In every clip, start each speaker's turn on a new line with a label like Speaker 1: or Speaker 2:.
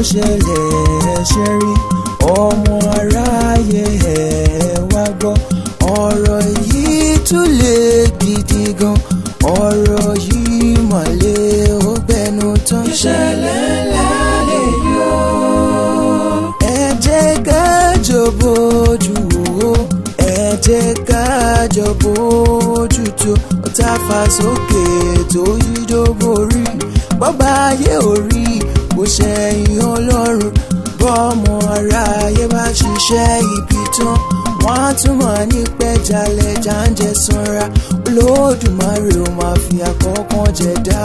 Speaker 1: ṣẹlẹ̀ ṣe rí ọmọ aráyé ẹ̀ wá gbọ́ ọ̀rọ̀ yìí tún lè gidi gan ọ̀rọ̀ yìí mọ̀lẹ́ ó gbẹnu tán. ìṣẹ̀lẹ̀ ńlá lè yọ. ẹ jẹ́ ká jọ bójú wò ẹ jẹ́ ká jọ bójú tó tá a fà sókè tó yí dó borí bọ́bá ayé orí kò ṣẹ̀yìn ọlọ́run bọ́ọ̀mù aráyé bá ṣiṣẹ́ ibi tán wọ́n á túmọ̀ ní pẹ́jálẹ̀ jáǹjẹ́ sanra olódùmarè ó máa fi àkọ́kọ́ jẹ dá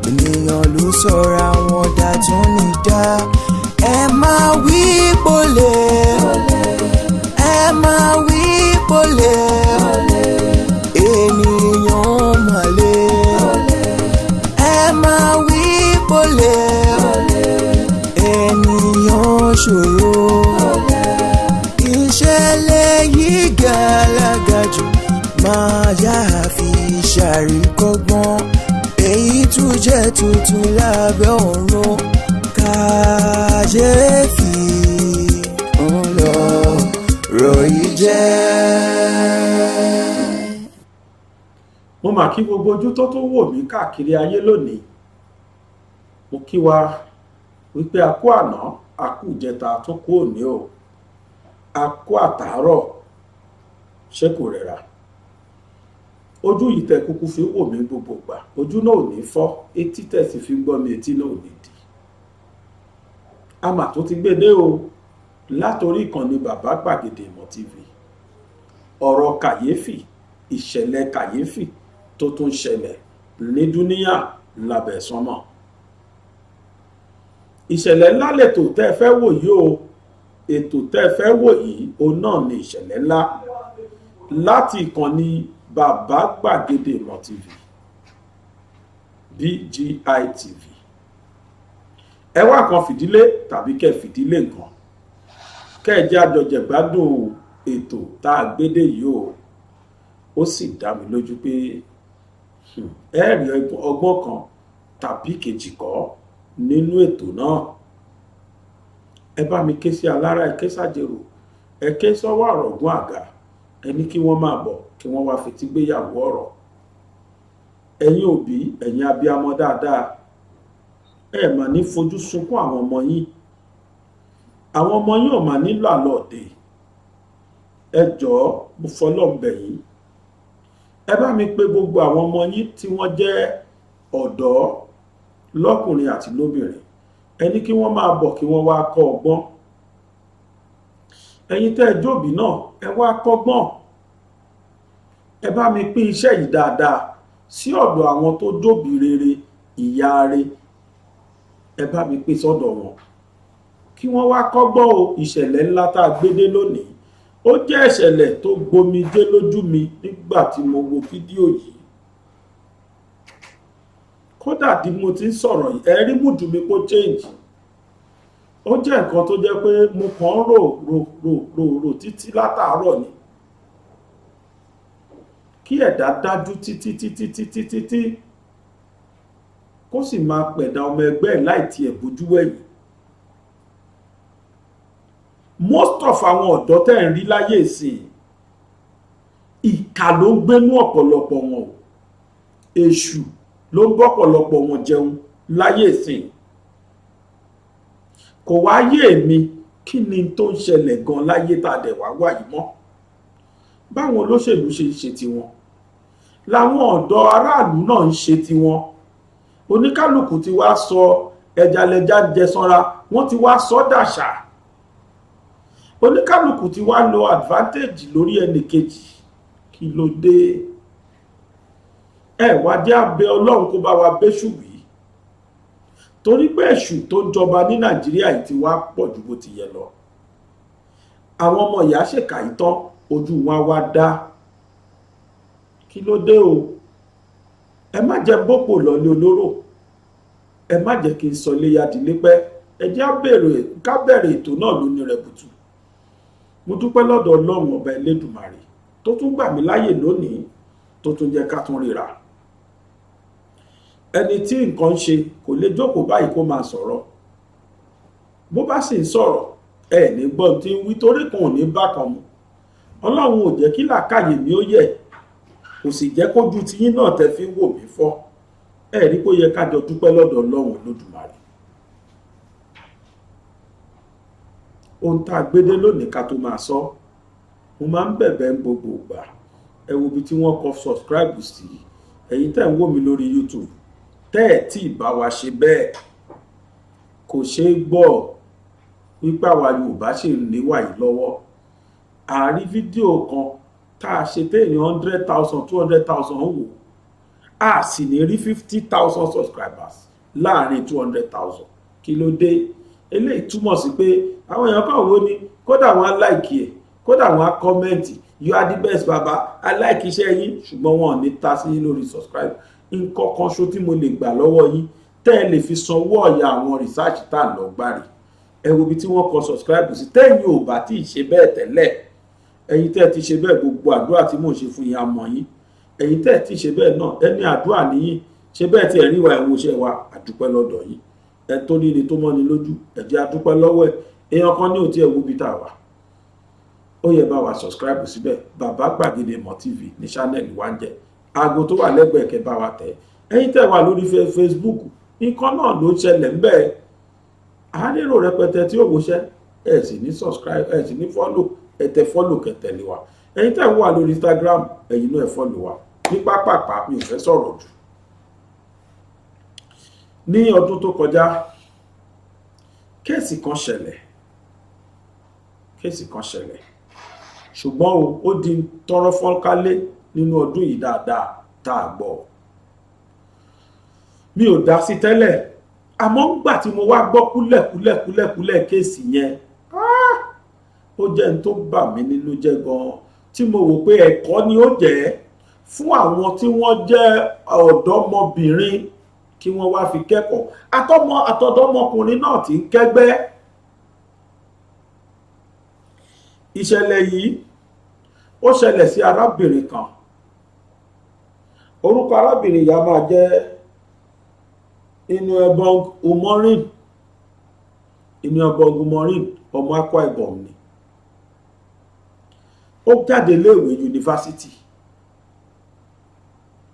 Speaker 1: ènìyàn ló sọ̀rọ̀ àwọn ọ̀dà tó ní dá ẹ máa wí pọ̀lẹ́ ẹ máa wí pọ̀lẹ́ ènìyàn mọ̀lẹ́ ẹ máa wí pọ̀lẹ́ ènìyàn ṣòro ìṣẹ̀lẹ̀ yìí gàlágà jù máa yá fi ṣàríkọ́gbọ́n èyí tún jẹ́ tuntun lábẹ́ ọ̀run kàyéfì ńlọrọ̀ yìí jẹ́.
Speaker 2: mo mà kí gbogbo ojú tó tún wò mí káàkiri ayé lónìí mo kí wa wípé a kú àná a kú ìjẹta tó kú òní o a kú àtàárọ̀ ṣé kò rẹ̀ra ojú yìí tẹ kúkú fi wò mí gbogbo gbà ojú náà ò ní fọ́ etí tẹ̀sí fi gbọ́ mi etí náà ò ní di a mà tó ti gbé dé o látòrí ìkànnì bàbá gbàgede ìmọ̀ tv ọ̀rọ̀ kàyéfì ìṣẹ̀lẹ̀ kàyéfì tó tún ṣẹlẹ̀ ní dúníyà lábẹ́ sánmọ̀ ìṣẹ̀lẹ̀ ńlá lètò tẹ́ fẹ́ wò yìí o ètò tẹ́ fẹ́ wò yìí o náà ni ìṣẹ̀lẹ̀ ńlá láti ìkànnì bàbá gbàgede ìmọ̀ tv BGI TV ẹ wá kan fìdílé tàbí kẹ́ fìdílé nǹkan kẹ́ ẹ jẹ́ àjọjẹ̀ gbádùn ètò tá a gbédè yìí o ó sì dá mi lójú pé ẹ rí ọgbọ́n kan tàbí kejì kọ́ nínú ètò náà ẹ bá mi ké sí alára ẹ ké sájèrò ẹ ké sọ́wọ́ àrọ̀gún àga ẹ ní kí wọ́n máa bọ̀ kí wọ́n wá fetí gbéyàwó ọ̀rọ̀ ẹ̀yin òbí ẹ̀yin abiyamọ dáadáa ẹ mà ní fojú sunkún àwọn ọmọ yín àwọn ọmọ yín ò mà nílò àlọ́ọ̀dẹ ẹ jọ̀ọ́ mo fọlọ́ọ̀bẹ̀ yín ẹ bá mi pè gbogbo àwọn ọmọ yín tí wọ́n jẹ́ ọ̀dọ́ lọ́kùnrin àti lóbìnrin ẹ ní kí wọ́n máa bọ̀ kí wọ́n wá kọ́ ọgbọ́n ẹ̀yin tẹ́ ẹ jóbi náà ẹ wá kọ́gbọ́n ẹ bá mi pín iṣẹ́ yìí dáadáa sí ọ̀dọ̀ àwọn tó jóbi rere ìyá rere ẹ bá mi pín sọ́dọ̀ wọn kí wọ́n wá kọ́gbọ́n o ìṣẹ̀lẹ̀ ńlá tá a gbé dé lónìí ó jẹ́ ìṣẹ̀lẹ̀ tó gbomijé lójú mi nígbà tí mo wo fídíò yìí kódà tí mo ti ń sọ̀rọ̀ yìí ẹ̀rí múdù mi kó change ó jẹ́ nǹkan tó jẹ́ pé mo kàn ń rò títí látàárọ̀ ni kí ẹ̀dá dájú títí kó sì máa pẹ̀dà ọmọ ẹgbẹ́ ẹ̀ láì tiẹ̀ bójú wẹ̀yìn most of àwọn ọ̀dọ́ tẹ́ ń rí láyé ìsìn ìkà ló ń gbénú ọ̀pọ̀lọpọ̀ wọn o èṣù ló ń bọ́pọ̀lọpọ̀ wọn jẹun láyé ìsìn kò wá yé èmi kí ni tó ń ṣẹlẹ̀ gan láyé tá a dẹ̀ wá wà yìí mọ́ báwọn olóṣèlú ṣe ń ṣe tiwọn làwọn ọ̀dọ́ aráàlú náà ń ṣe tiwọn oníkálukú ti wá sọ ẹjalẹja jẹsanra wọ́n ti wá sọ dàṣà oníkálukú ti wá lo advantage lórí ẹnì kejì kí ló dé ẹ wá dé abẹ́ Ọlọ́run kó bá wa bẹ́ṣù wí torí pé èṣù tó jọba ní Nàìjíríà yìí ti wá pọ̀ ju bó ti yẹ lọ àwọn ọmọ ìyá ṣèkà yìí tán ojú wọn wá dá kí ló dé o ẹ má jẹ́ bọ́pò lọ́lé olóró ẹ má jẹ́ kí n sọ léyà dílé pẹ́ ẹ jẹ́ ká bẹ̀rẹ̀ ètò náà lóní rẹ̀ bùtù mo dúpẹ́ lọ́dọ̀ Ọlọ́run ọba Elédùmarè tó tún gbà mí láyè lónìí tó tún jẹ́ ká tún ríra ẹni tí nǹkan ṣe kò lè jókòó báyìí kó máa sọ̀rọ̀ bó bá sì ń sọ̀rọ̀ ẹ ní gbọ́n tí ń wí torí kan ò ní bákan mu. Ọlọ́run ò jẹ́ kí làákàyè mi ó yẹ̀, kò sì jẹ́ kójú tiyín náà tẹ́ fi ń wò mí fọ́. Ẹ rí kó yẹ ká jọ dúpẹ́ lọ́dọ̀ Ọlọ́run Olódùmarè. Ohun tá a gbédé lónìí ká tó máa sọ, mo máa ń bẹ̀bẹ̀ ń gbogbo ìgbà. Ẹ wo ibi tí wọ́n kọ subscribe sí, ẹ̀yin tẹ́ ń wò mí lórí YouTube tẹ́ ẹ̀ tí ì bá wa ṣe bẹ́ẹ̀. Kò ṣeé gbọ́ wípé àwa Yorùbá ṣì ń níwà yìí lọ́wọ́. Àárí fídíò kan tá a ṣe téèyàn 100,000 200,000 wò, a sì ní rí 50,000 subscribers láàrin 200,000. Kí ló dé? Eléyìí túmọ̀ sí pé àwọn èèyàn kan wo ni kódà wọn á láìkì ẹ̀, kódà wọn á kọ́mẹ́ǹtì, you are the best baba, I like iṣẹ́ yín, ṣùgbọ́n wọn ò ní ta sí yín lórí subscribe. Nǹkan kan ṣo tí mo lè gbà lọ́wọ́ yín tẹ́ ẹ lè fi sanwó ọ̀yà àwọn research tá à lọ gbàrí. Ẹ wo ibi tí wọ́n kọ subscribe sí, tẹ́yìn ò bá tí ì ṣe bẹ́ẹ̀ tẹ́lẹ̀. Ẹ̀yin tẹ́ ẹ ti ṣe bẹ́ẹ̀, gbogbo àdúrà tí mò ń ṣe fún yín àmọ́ yín. Ẹ̀yin tẹ́ ẹ ti ṣe bẹ́ẹ̀ náà, ẹni àdúrà níyìn, ṣe bẹ́ẹ̀ tí ẹ rí wa ẹ̀wọ̀n iṣẹ́ wa, àdúpẹ́ lọ́dọ̀ yín. Ẹ tó ní ni tó mọ́ni lójú, ẹ jẹ́ àdúpẹ́ lọ́wọ́ ẹ̀. Èèyàn kan ní òtí ẹ̀ wo ibi tá a wà. Ó yẹ bá wa subscribe síbẹ̀, Bàbá Gbàgede Ìmọ̀ TV ní channel wa ń jẹ́. Aago tó wà lẹ́gbẹ̀ẹ́ kẹ́ bá wa tẹ̀. Ẹ̀yin tẹ́ wà lórí Facebook, nǹkan náà ló ṣẹlẹ̀ ń bẹ́ẹ̀. Àárérò rẹpẹtẹ tí ó wòṣẹ́, ẹ sì ní subscribe, ẹ sì ní follow, ẹ tẹ follow kẹ́ tẹ̀lé wa. Ẹ̀yin tẹ́ wà lórí Instagram, ẹ̀yin náà ẹ follow wa. Ní pápápá mi ò fẹ́ sọ̀rọ̀ jù. Ní ọdún tó kọjá, kéèsì kan ṣẹlẹ̀. Ṣùgbọ́n ó di tọrọ fọ́nkálé nínú ọdún yìí dáadáa tá a gbọ́. Mi ò dá sí tẹ́lẹ̀, àmọ́ ńgbà tí mo wá gbọ́ kúlẹ̀kúlẹ̀ kéèsì yẹn, ó jẹ́ n tó bà mí nínú jẹ́ gan-an, tí mo wò pé ẹ̀kọ́ ni ó jẹ́ fún àwọn tí wọ́n jẹ́ ọ̀dọ́mọbìnrin kí wọ́n wá fi kẹ́kọ̀ọ́. Àtọ̀dọ́mọkùnrin náà ti ń kẹ́gbẹ́. Ìṣẹ̀lẹ̀ yìí ó ṣẹlẹ̀ sí arábìnrin kan. Orúkọ arábìnrin yìí a máa jẹ́ Inuebong Umorin, ọmọ Akwa Ibom ni. Ó jáde léèwé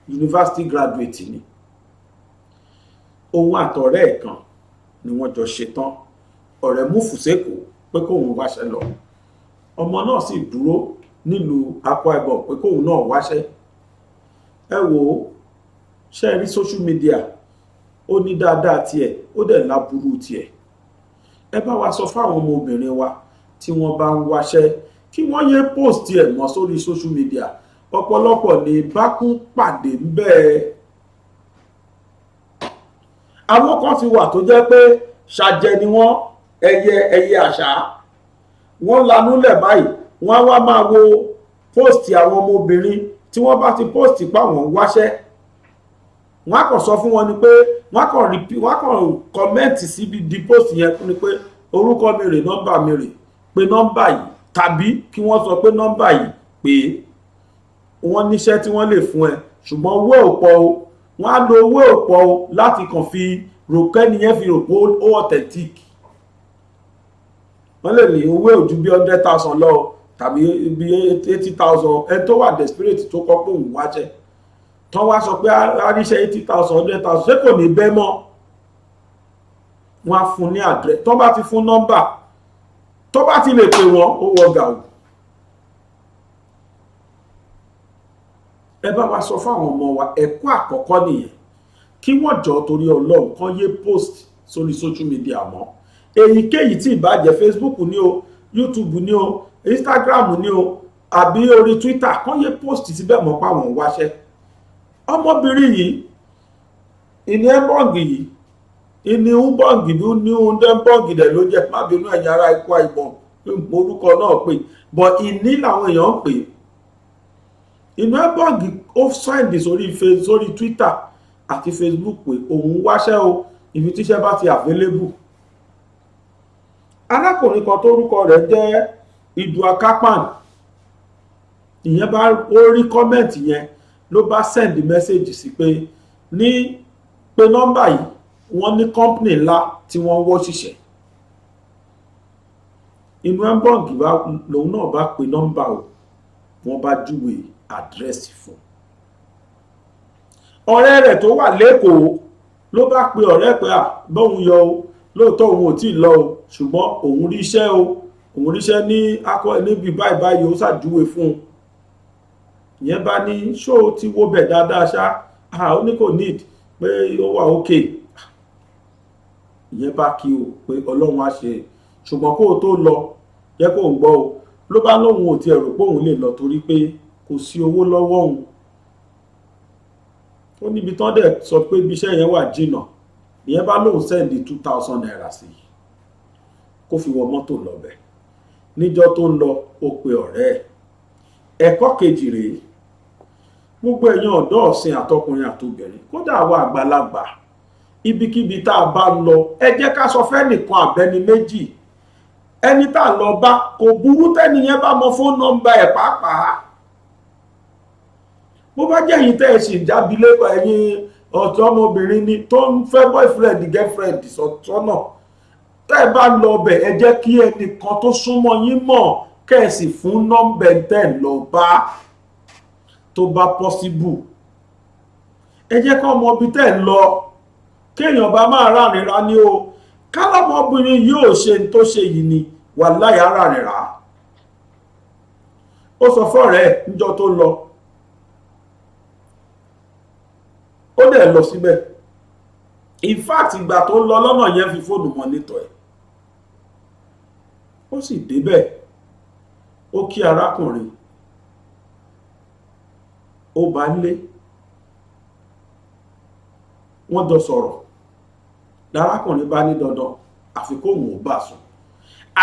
Speaker 2: yunifásitì graduate ni. Òun àtọ̀rẹ́ ẹ̀ kan ni wọ́n jọ ṣetán. Ọ̀rẹ́ mú fùsẹ́kù pé kóun wáṣẹ́ lọ. Ọmọ náà sì dúró nílùú Akwa Ibom pé kóun náà wáṣẹ́. Ẹ wò ó, ṣe rí social media, ó ní dáadáa tiẹ̀, ó dẹ̀ láburú tiẹ̀. Ẹ bá wa sọ fáwọn ọmọbìnrin wa tí wọ́n bá ń wáṣẹ́ kí wọ́n yé post ẹ̀ mọ́ sórí social media. Ọ̀pọ̀lọpọ̀ ní bákún pàdé ń bẹ́ẹ̀. Àwọn kan ti wà tó jẹ́ pé ṣàjẹ ni wọ́n, ẹyẹ àṣà. Wọ́n lanúlẹ̀ báyìí, wọ́n á wá máa wo post àwọn ọmọbìnrin tí wọ́n bá ti post pa wọ́n wáṣẹ́. Wọ́n á kàn sọ fún wọn ni pé wọ́n á kàn kọ́mẹ́ǹtì síbi di post yẹn fún ni pé orúkọ mi rè, nọ́mbà mi rè, pé nọ́mbà yìí, tàbí kí wọ́n sọ pé nọ́mbà yìí pé wọ́n níṣẹ́ tí wọ́n lè fún ẹ, ṣùgbọ́n owó ò pọ̀ o. Wọ́n á lo owó ò pọ̀ o láti kàn fi rò kẹ́ni yẹn fi rò pé ó authentic. Wọ́n lè ní owó ò ju bí 100,000 lọ tàbí bí 80,000. Ẹ tó wà desperate tó kọ́ pé òun wáṣẹ́ tán wá sọ pé àríṣẹ́ 80,000 100,000 ṣé kò ní bẹ́ mọ́. Wọ́n á fún ní àdírẹ́sì, tó bá ti fún nọ́mbà, tó bá ti lè pè wọ́n, ó wọ gàù. Ẹ bá wa sọ fáwọn ọmọ wa, ẹ̀kọ́ àkọ́kọ́ nìyẹn, kí wọ́n jọ torí Ọlọ́run kan yé post sórí social media mọ́. Èyíkéyìí tí ìbàjẹ́ Facebook ni o, YouTube ni o, Instagram ni o, àbí orí Twitter, kan yé post síbẹ̀ mọ́ páwọn wáṣẹ́. Ọmọbìnrin yìí, ìní Ebong yìí, ìní Ubong ní Udembong dẹ̀ ló jẹ́, má bínú ẹ̀yin ará Akwa Ibom orúkọ náà pé, but ìní làwọn èèyàn ń pè. Inú Ebong ó sẹ́ndì sórí Twitter àti Facebook pé òun wáṣẹ́ o, ibi tíṣẹ́ bá ti available. Arákùnrin kan tó orúkọ rẹ̀ jẹ́ Iduakapan, ìyẹn bá ó rí kọ́mẹ̀ntì yẹn ló bá send message sí pé nọ́mbà yìí wọ́n ní company ńlá tí wọ́n wọ́ ṣiṣẹ́. inú ẹ́ńbọ̀gì lòun náà bá pe nọ́mbà o, wọ́n bá júwe àdírẹ́sì fún ọ̀rẹ́ rẹ̀ tó wà lẹ́kọ̀ọ́. Ló bá pe ọ̀rẹ́ pé bóun yọ o, lóòótọ́ òun ò tí ì lọ o, ṣùgbọ́n òun ríṣẹ́ o, òun ríṣẹ́ ní níbi báyìí báyìí, ó ṣàjúwe fún un. Ìyẹn bá ní ṣó ti wo bẹ̀ dáadáa ṣá, ó ní kò need pé ó wà òkè. Ìyẹn bá kí o pé Ọlọ́run á ṣe, ṣùgbọ́n kó o tó lọ jẹ́ kó ń gbọ́ o. Ló bá lóun ò tiẹ̀ rò pé òun lè lọ torí pé kò sí owó lọ́wọ́ òun. Ó níbi tán dẹ̀ sọ pé ibi iṣẹ́ yẹn wà jìnnà. Ìyẹn bá lóun sẹ́ndì 2,000 naira sí i kó fi wọ mọ́tò lọ bẹ̀. Níjọ́ tó ń lọ ó pe ọ̀rẹ́ ẹ̀. Ẹ̀kọ́ kejì rèé, gbogbo ẹ̀yin ọ̀dọ́ ọ̀sìn àtọkùnrin àtobìnrin, kódà àwa àgbàlagbà, ibikíbi tá a bá lọ ẹ jẹ́ ká sọ fẹ́nìkan àbẹ́ni méjì. Ẹni tá a lọ bá kò burú tẹ́niyẹn bá mọ fóònù nọ́mbà ẹ̀ pàápàá. Bó bá jẹ́ ẹ̀yin tẹ́ ẹ sì jábílé ẹ̀yin ọ̀tọ̀ ọmọbìnrin ni tó ń fẹ́ boyfriend girlfriend sọ́nà, tẹ́ ẹ bá lọ bẹ̀ ẹ jẹ́ kí ẹnìkan tó súnmọ́ yín mọ̀, kẹ́ẹ̀sì fún nọ́mbà tẹ́ ẹ lọ bá tó bá possible. Ẹ jẹ́ kọ́ ọmọ ibi tẹ́ ẹ lọ, kéèyàn bá máa rárìnrà ní o. Kálọ́mọbìnrin yóò ṣe tó ṣe yìí ni wàláhì rárìnrà. Ó sọ fọ́rẹ́ ẹ̀ níjọ́ tó lọ, ó dẹ̀ lọ síbẹ̀. In fact ìgbà tó lọ lọ́nà yẹn fi fóònù mọ́nítọ̀ ẹ̀. Ó sì débẹ̀, ó kí arákùnrin, ó bá ń lé, wọ́n jọ sọ̀rọ̀. Lárákùnrin bá ní dandan àfi kóhun ò bá sùn.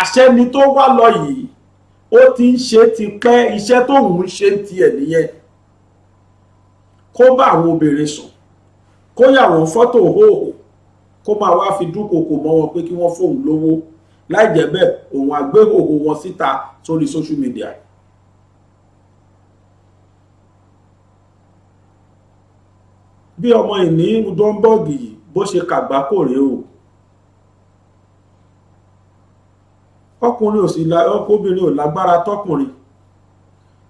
Speaker 2: Àṣẹ ni tó wá lọ yìí ó ti ń ṣe ti pẹ́, iṣẹ́ tóhun ń ṣe tiẹ̀ nìyẹn. Kó bá àwọn obìnrin sùn, kó yà wọ́n fọ́tò hóhò, kó máa wá fi dúnkokò mọ́ wọn pé kí wọ́n fóun lówó. Láì jẹ́ bẹ́ẹ̀ òun á gbé hòhò wọn síta sórí social media. Bí ọmọ ìní dọ́ńbọ́ọ̀gì yìí bó ṣe kàgbákò rèé o. Ọkùnrin ò sì ọkùnrin ò lágbára tọkùnrin.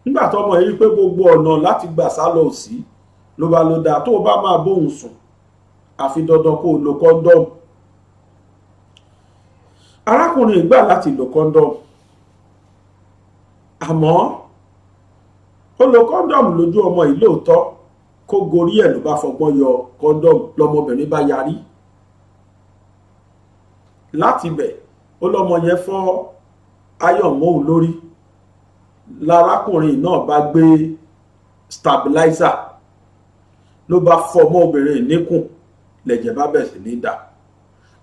Speaker 2: Nígbà tọmọ yìí pé gbogbo ọ̀nà láti gbà sálọ òsì ló bá ló dáa, tó bá máa bóun sùn àfi dandan kó lo kọ́ńdọ́ọ̀mù. Arákùnrin gbà láti lo kọ́ńdọ́ọ̀mù, àmọ́ ó lo kọ́ńdọ́ọ̀mù lójú ọmọ yìí lóòótọ́, kó gorí ẹ̀ ló bá fọgbọ́n yọ kọ́ńdọ́ọ̀mù, lọmọbìnrin bá yarí. Láti bẹ̀ ó lọ́mọ yẹn fọ́ ayọ̀ mọ́hun lórí. Lárákùnrin náà bá gbé stabilizer ló bá fọ́ mọ́ obìnrin níkùn, lẹ̀jẹ̀ bá bẹ̀ sí ní dà.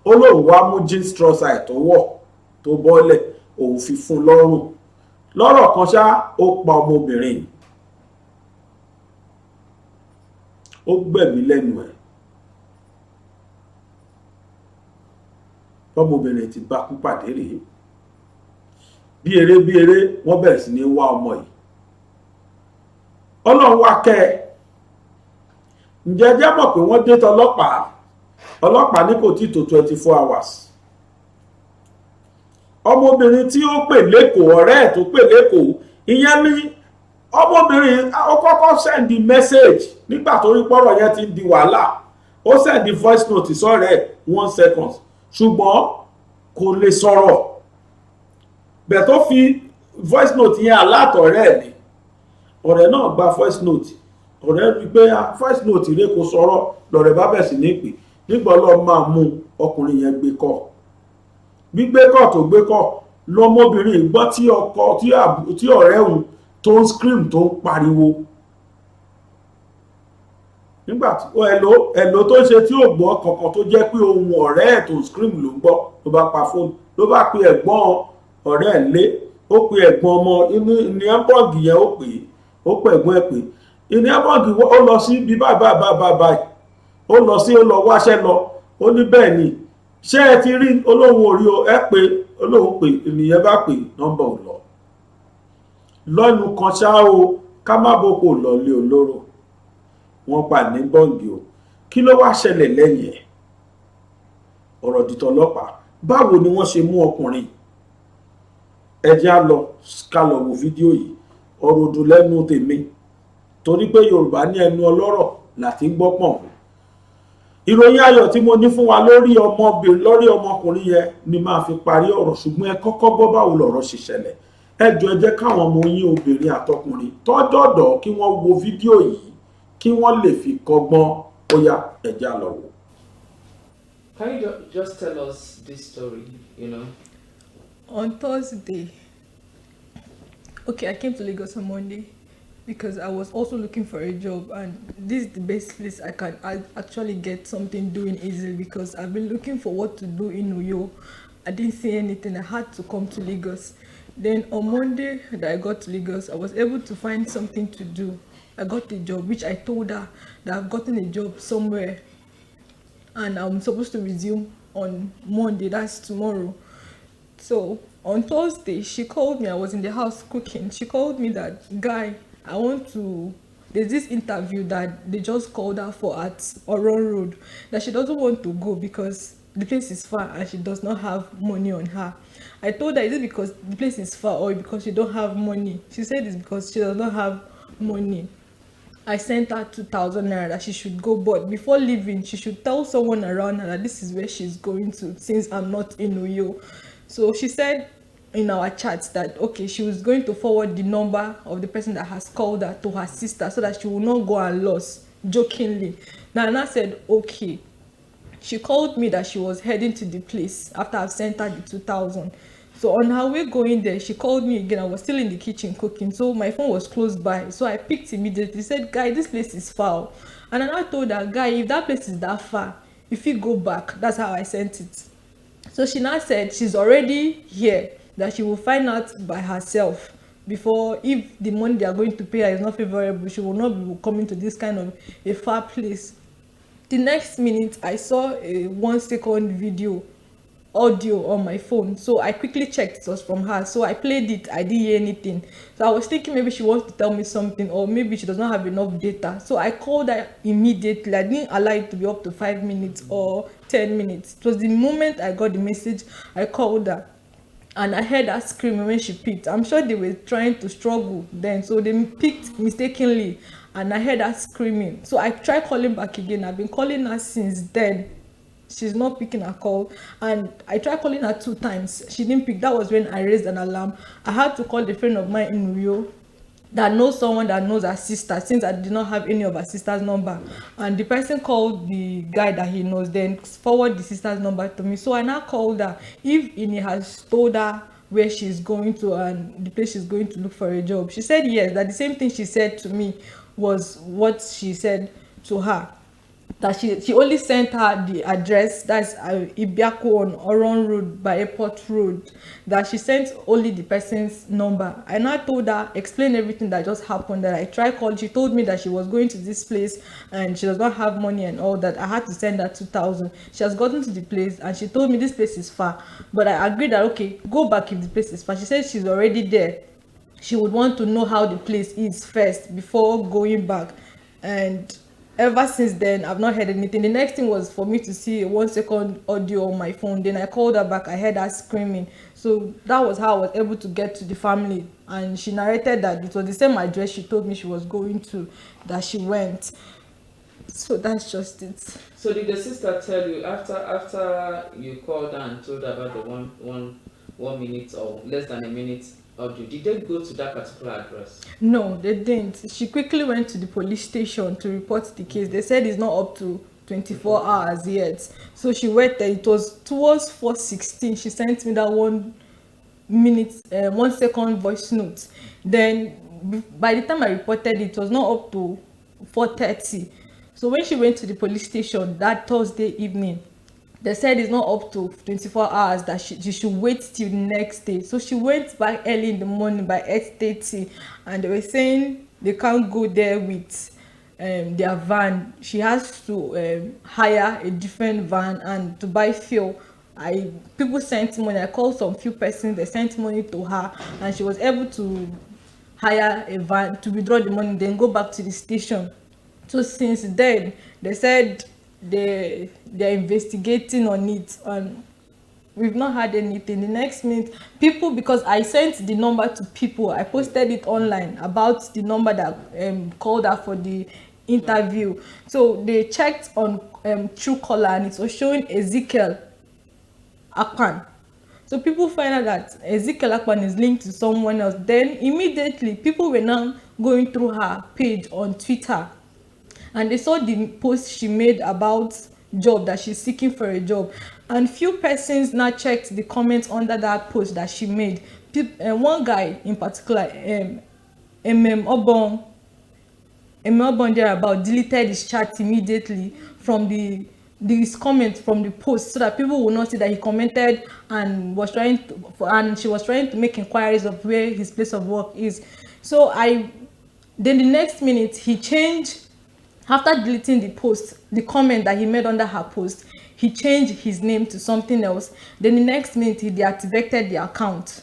Speaker 2: Ó lóun wá mú jeans trouser ẹ̀ tó wọ̀ tó bọ́lẹ̀, òun fi fún lọ́rùn. Lọ́rọ̀ kan ṣá ó pa ọmọbìnrin, ó gbẹ̀mí lẹ́nu ẹ̀. Ọmọbìnrin ti bá kú pàdé rèé. Bí eré wọ́n bẹ̀rẹ̀ sí ní wá ọmọ yìí. Ọlọ́run wá kẹ́ ẹ. Ǹjẹ́ jẹ́ mọ̀ pé wọ́n dé tọlọ́pàá? Ọlọ́pàá ní kò tí tó 24 hours. Ọmọbìnrin tí ó pè lẹ́kọ̀ọ́, ọ̀rẹ́ ẹ̀ tó pè lẹ́kọ̀ọ́, ìyẹn ní ọmọbìnrin ó kọ́kọ́ sẹ́ndì message nígbà tó rí pọ́rọ̀ yẹn ti di wàhálà. Ó sẹ́ndì voice note sọ́rẹ́ 1 second, ṣùgbọ́n kò lè sọ̀rọ̀. Bẹ̀ tó fi voice note yẹn alátọ̀rẹ́ ẹ̀ ni. Ọ̀rẹ́ náà gba voice note, ọ̀rẹ́ rí pé voice note rẹ̀ kò sọ̀rọ̀, lọ̀rẹ́ bá bẹ̀ sí ní pè. Nígbà Ọlọ́run máa mú ọkùnrin yẹn gbé kọ́. Gbígbé kọ́ tó gbé kọ́ lọ́mọbìnrin gbọ́ tí ọ̀rẹ́ òun tó ń scream tó ń pariwo. Nígbà tí ẹ̀lò tó ṣe tí ò gbọ́ kankan tó jẹ́ pé ohun ọ̀rẹ́ ẹ̀ tó ń scream ló gbọ́, ló bá pa fóònù, ló bá pe ẹ̀gbọ́n ọ̀rẹ́ ẹ̀ lé, ó pe ẹ̀gbọ́n ọmọ ní ẹ́mbọ̀gì yẹn, ó pe ẹ̀gbọ́n ẹ̀ pé ìní ẹ́mbọ̀gì ó lọ sí bí báyìí, ó lọ wáṣẹ́ lọ, ó ní bẹ́ẹ̀ ni, ṣé ẹ ti rí olóhùn orí ẹ pé olóhùn pé ènìyàn bá pè nọ́mbà ò lọ. Lọ́nu kan ṣá o, ká má boko lọ́lé olóró, wọ́n pa ní bọ́ǹgì o. Kí ló wá ṣẹlẹ̀ lẹ́yìn ẹ̀? Ọ̀rọ̀ dìtọ̀ ọlọ́pàá. Báwo ni wọ́n ṣe mú ọkùnrin? ẹ jẹ́ á lọ ká lọ wo fídíò yìí. Ọ̀rọ̀ òdùn lẹ́nu tèmi torí pé Yorùbá ní ẹnu ọlọ́rọ̀ láti ń gbọ́ pọ̀n. Ìròyìn ayọ̀ tí mo ní fún wa lórí ọmọkùnrin yẹn ni máa fi parí ọ̀rọ̀, ṣùgbọ́n ẹ kọ́kọ́ gbọ́ báwo lọ̀rọ̀ ṣe ṣẹlẹ̀. Ẹ jọ̀ọ́ ẹ jẹ́ káwọn ọmọ yín obìnrin àtọkùnrin tọ́jọ́dọ̀ kí wọ́n wo fídíò yìí kí wọ́n lè fi kọ́gbọ́n. Ó yá, ẹ jẹ́ á lọ wò.
Speaker 3: Can you just tell us this story,
Speaker 4: On Thursday, okay, I came to Lagos on Monday because I was also looking for a job, and this is the best place I can actually get something doing easily because I've been looking for what to do in Uyo. I didn't see anything. I had to come to Lagos. Then on Monday that I got to Lagos, I was able to find something to do. I got a job, which I told her that I've gotten a job somewhere and I'm supposed to resume on Monday, that's tomorrow. So on Thursday, she called me. I was in the house cooking. She called me that, guy, there's this interview that they just called her for at Oron Road, that she doesn't want to go because the place is far and she does not have money on her. I told her, is it because the place is far or because she don't have money? She said it's because she does not have money. I sent her 2,000 naira that she should go, but before leaving, she should tell someone around her that this is where she's going to, since I'm not in Uyo. So she said in our chat that, okay, she was going to forward the number of the person that has called her to her sister so that she will not go and lose, jokingly. Nana said, okay. She called me that she was heading to the place after I've sent her the 2,000. So on her way going there, she called me again. I was still in the kitchen cooking, so my phone was close by. So I picked immediately. Said, guy, this place is far. And then I told her, guy, if that place is that far, if you go back, that's how I sent it. So she now said she's already here, that she will find out by herself before, if the money they are going to pay her is not favorable, she will not be coming to this kind of a far place. The next minute, I saw a 1-second audio on my phone, so I quickly checked it was from her. So I played it. I didn't hear anything, so I was thinking maybe she wants to tell me something, or maybe she does not have enough data. So I called her immediately. I didn't allow it to be up to 5 minutes or 10 minutes. It was the moment I got the message, I called her, and I heard her screaming when she picked. I'm sure they were trying to struggle then, so they picked mistakenly, and I heard her screaming. So I tried calling back again. I've been calling her since then. She's not picking her call, and I tried calling her 2 times. She didn't pick. That was when I raised an alarm. I had to call a friend of mine in Rio that knows someone that knows her sister, since I did not have any of her sister's number. And the person called the guy that he knows, then forward the sister's number to me. So I now called her if Ini has told her where she's going to and the place she's going to look for a job. She said yes, that the same thing she said to me was what she said to her, that she only sent her the address, that's Ibiako on Oron Road by Airport Road, that she sent only the person's number. I now told her, explain everything that just happened, that I tried calling. She told me that she was going to this place and she does not have money and all that. I had to send her 2,000. She has gotten to the place and she told me this place is far, but I agreed that okay, go back if the place is far. She said she's already there. She would want to know how the place is first before going back, and ever since then I've not heard anything. The next thing was for me to see a 1-second audio on my phone. Then I called her back. I heard her screaming. So that was how I was able to get to the family, and she narrated that it was the same address she told me she was going to, that she went. So that's just it.
Speaker 3: So did the sister tell you after you called her and told her about the one minute or less than a minute audio, did they go to that particular address?
Speaker 4: No, they didn't. She quickly went to the police station to report the case. They said it's not up to 24 hours yet. So she went there. It was towards 4:16. She sent me that 1 minute, 1-second voice note. Then by the time I reported, it was not up to 4:30. So when she went to the police station that Thursday evening, they said it's not up to 24 hours, that she should wait till the next day. So she went back early in the morning by 8:30, and they were saying they can't go there with their van. She has to hire a different van and to buy fuel. People sent money. I called some few persons. They sent money to her, and she was able to hire a van to withdraw the money, then go back to the station. So since then, they said they're investigating on it, and we've not had anything. The next minute, people, because I sent the number to people, I posted it online about the number that called her for the interview. So they checked on Truecaller, and it was showing Ezekiel Akpan. So people find out that Ezekiel Akpan is linked to someone else. Then immediately people were now going through her page on Twitter, and they saw the post she made about job, that she's seeking for a job, and few persons now checked the comments under that post that she made. One guy in particular, Obon thereabout, deleted his chat immediately from these comments from the post, so that people will not see that he commented and she was trying to make inquiries of where his place of work is. So then the next minute he changed, after deleting the post, the comment that he made under her post, he changed his name to something else. Then the next minute he deactivated the account.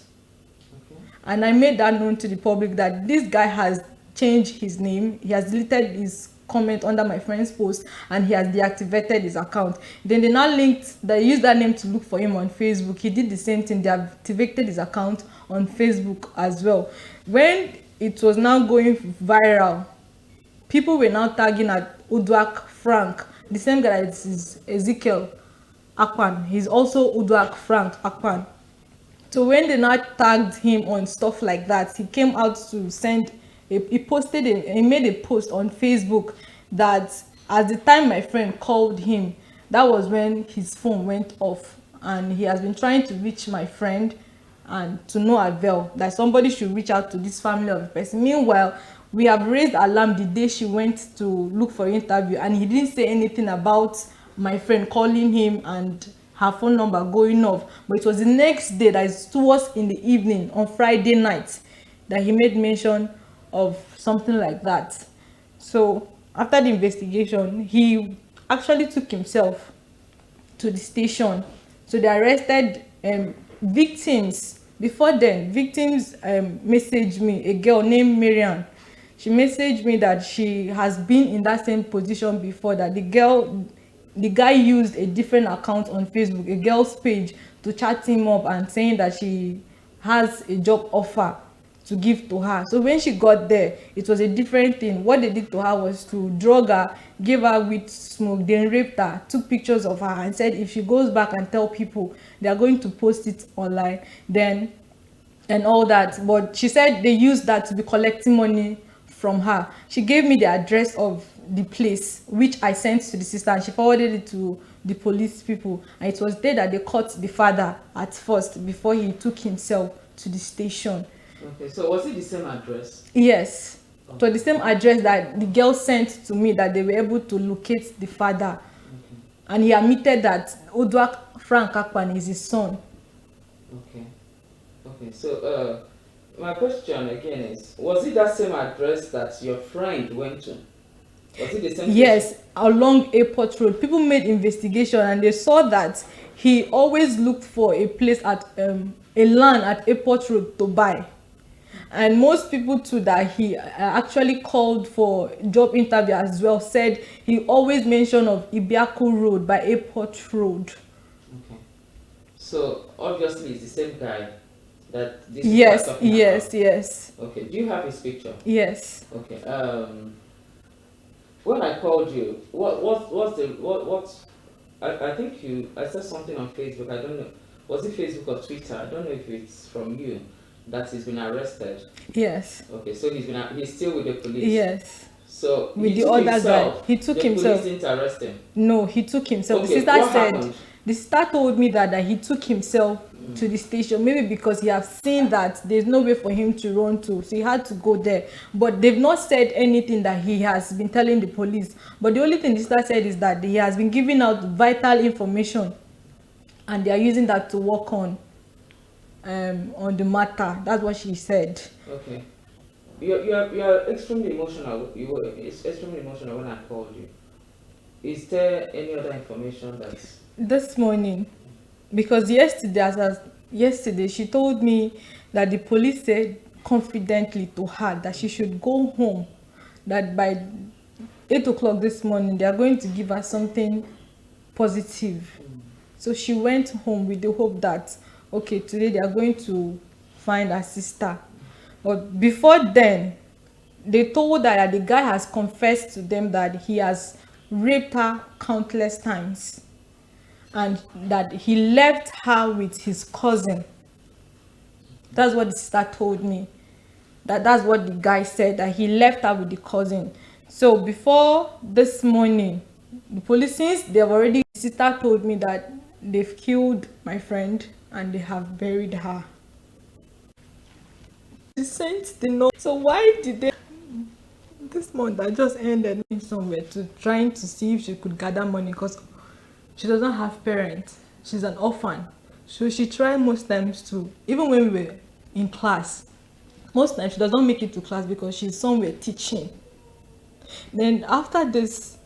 Speaker 4: Okay. And I made that known to the public that this guy has changed his name, he has deleted his comment under my friend's post, and he has deactivated his account. Then they now they used that name to look for him on Facebook. He did the same thing, they activated his account on Facebook as well. When it was now going viral, people were now tagging at Uduak Frank, the same guy that is Ezekiel Akpan. He's also Uduak Frank Akpan. So when they now tagged him on stuff like that, he came out to he made a post on Facebook that at the time my friend called him, that was when his phone went off, and he has been trying to reach my friend and to no avail, that somebody should reach out to this family of the person. Meanwhile, we have raised alarm the day she went to look for an interview, and he didn't say anything about my friend calling him and her phone number going off. But it was the next day, that is towards in the evening on Friday night, that he made mention of something like that. So after the investigation, he actually took himself to the station. So they arrested victims. Before then, victims messaged me, a girl named Miriam. She messaged me that she has been in that same position before, that the guy used a different account on Facebook, a girl's page, to chat him up and saying that she has a job offer to give to her. So when she got there, it was a different thing. What they did to her was to drug her, give her weed smoke, then raped her, took pictures of her, and said if she goes back and tell people, they are going to post it online, then, and all that. But she said they used that to be collecting money from her. She gave me the address of the place, which I sent to the sister, and she forwarded it to the police people, and it was there that they caught the father at first before he took himself to the station.
Speaker 3: Okay, so was it the same address?
Speaker 4: Yes. Okay. So the same address that the girl sent to me, that they were able to locate the father. Okay. And he admitted that Uduak Frank Akpan is his son.
Speaker 3: Okay. Okay, so my question again is, was it that same address that your friend went to? Was it the same
Speaker 4: Yes,
Speaker 3: place?
Speaker 4: along Airport Road. People made investigation, and they saw that he always looked for a place at a land at Airport Road to buy. And most people too that he actually called for job interview as well said he always mentioned of Ibiaku Road by Airport Road. Okay.
Speaker 3: So obviously it's the same guy that this
Speaker 4: yes,
Speaker 3: is talking
Speaker 4: yes,
Speaker 3: about.
Speaker 4: yes.
Speaker 3: Okay. Do you have his picture?
Speaker 4: Yes.
Speaker 3: Okay. When I called you, I think I said something on Facebook. I don't know. Was it Facebook or Twitter? I don't know if it's from you. That he's been arrested.
Speaker 4: Yes.
Speaker 3: Okay, so he's still with the police.
Speaker 4: Yes.
Speaker 3: So
Speaker 4: with the other guy, he took himself.
Speaker 3: The police didn't arrest him.
Speaker 4: No, he took himself.
Speaker 3: Okay,
Speaker 4: The sister told me that he took himself to the station, maybe because he has seen that there's no way for him to run to, so he had to go there. But they've not said anything that he has been telling the police. But the only thing the sister said is that he has been giving out vital information, and they are using that to work on the matter. That's what she said.
Speaker 3: Okay. You're extremely emotional. You were extremely emotional when I called you. Is there any other information that's...
Speaker 4: This morning, because yesterday she told me that the police said confidently to her that she should go home, that by 8 o'clock this morning they are going to give her something positive. So she went home with the hope that, okay, today they are going to find her sister. But before then, they told her that the guy has confessed to them that he has raped her countless times and that he left her with his cousin. That's what the sister told me. That's what the guy said, that he left her with the cousin. So before this morning, the police, since the sister told me that they've killed my friend and they have buried her. She sent the note. So why did they? This month I just ended somewhere to trying to see if she could gather money because she doesn't have parents. She's an orphan. So she tried most times to, even when we were in class, most times she doesn't make it to class because she's somewhere teaching. Then after this,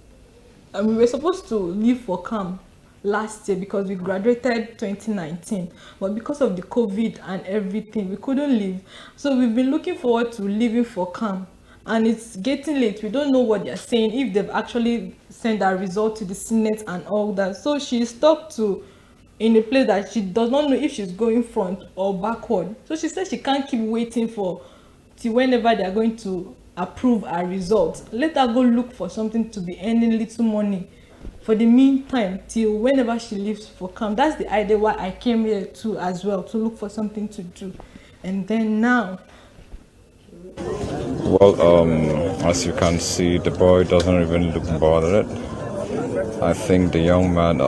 Speaker 4: we were supposed to leave for camp last year because we graduated 2019, but because of the COVID and everything, we couldn't leave. So we've been looking forward to leaving for camp, and it's getting late. We don't know what they're saying, if they've actually sent our result to the Senate and all that. So she's stuck to in a place that she does not know if she's going front or backward. So she said she can't keep waiting for till whenever they are going to approve our results. Let her go look for something to be earning little money for the meantime till whenever she leaves for camp. That's the idea why I came here too as well, to look for something to do. And then now,
Speaker 5: well, as you can see, the boy doesn't even look bothered. I think the young man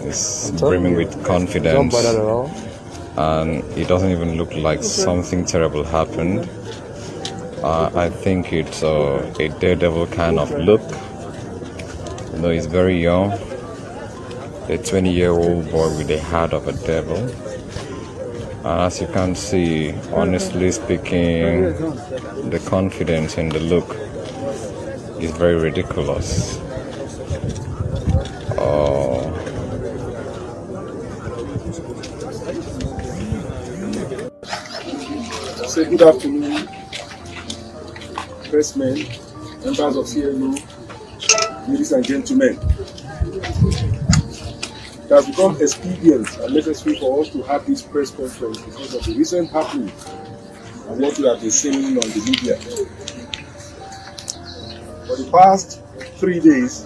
Speaker 5: is brimming with confidence, and it doesn't even look like something terrible happened. I think it's a daredevil kind of look. You know, he's very young, a 20-year-old boy with the heart of a devil. And as you can see, honestly speaking, the confidence in the look is very ridiculous.
Speaker 6: Say good afternoon, pressmen, members of CLO, ladies and gentlemen. It has become expedient and necessary for us to have this press conference because of the recent happenings and what we have been seeing on the media. For the past 3 days,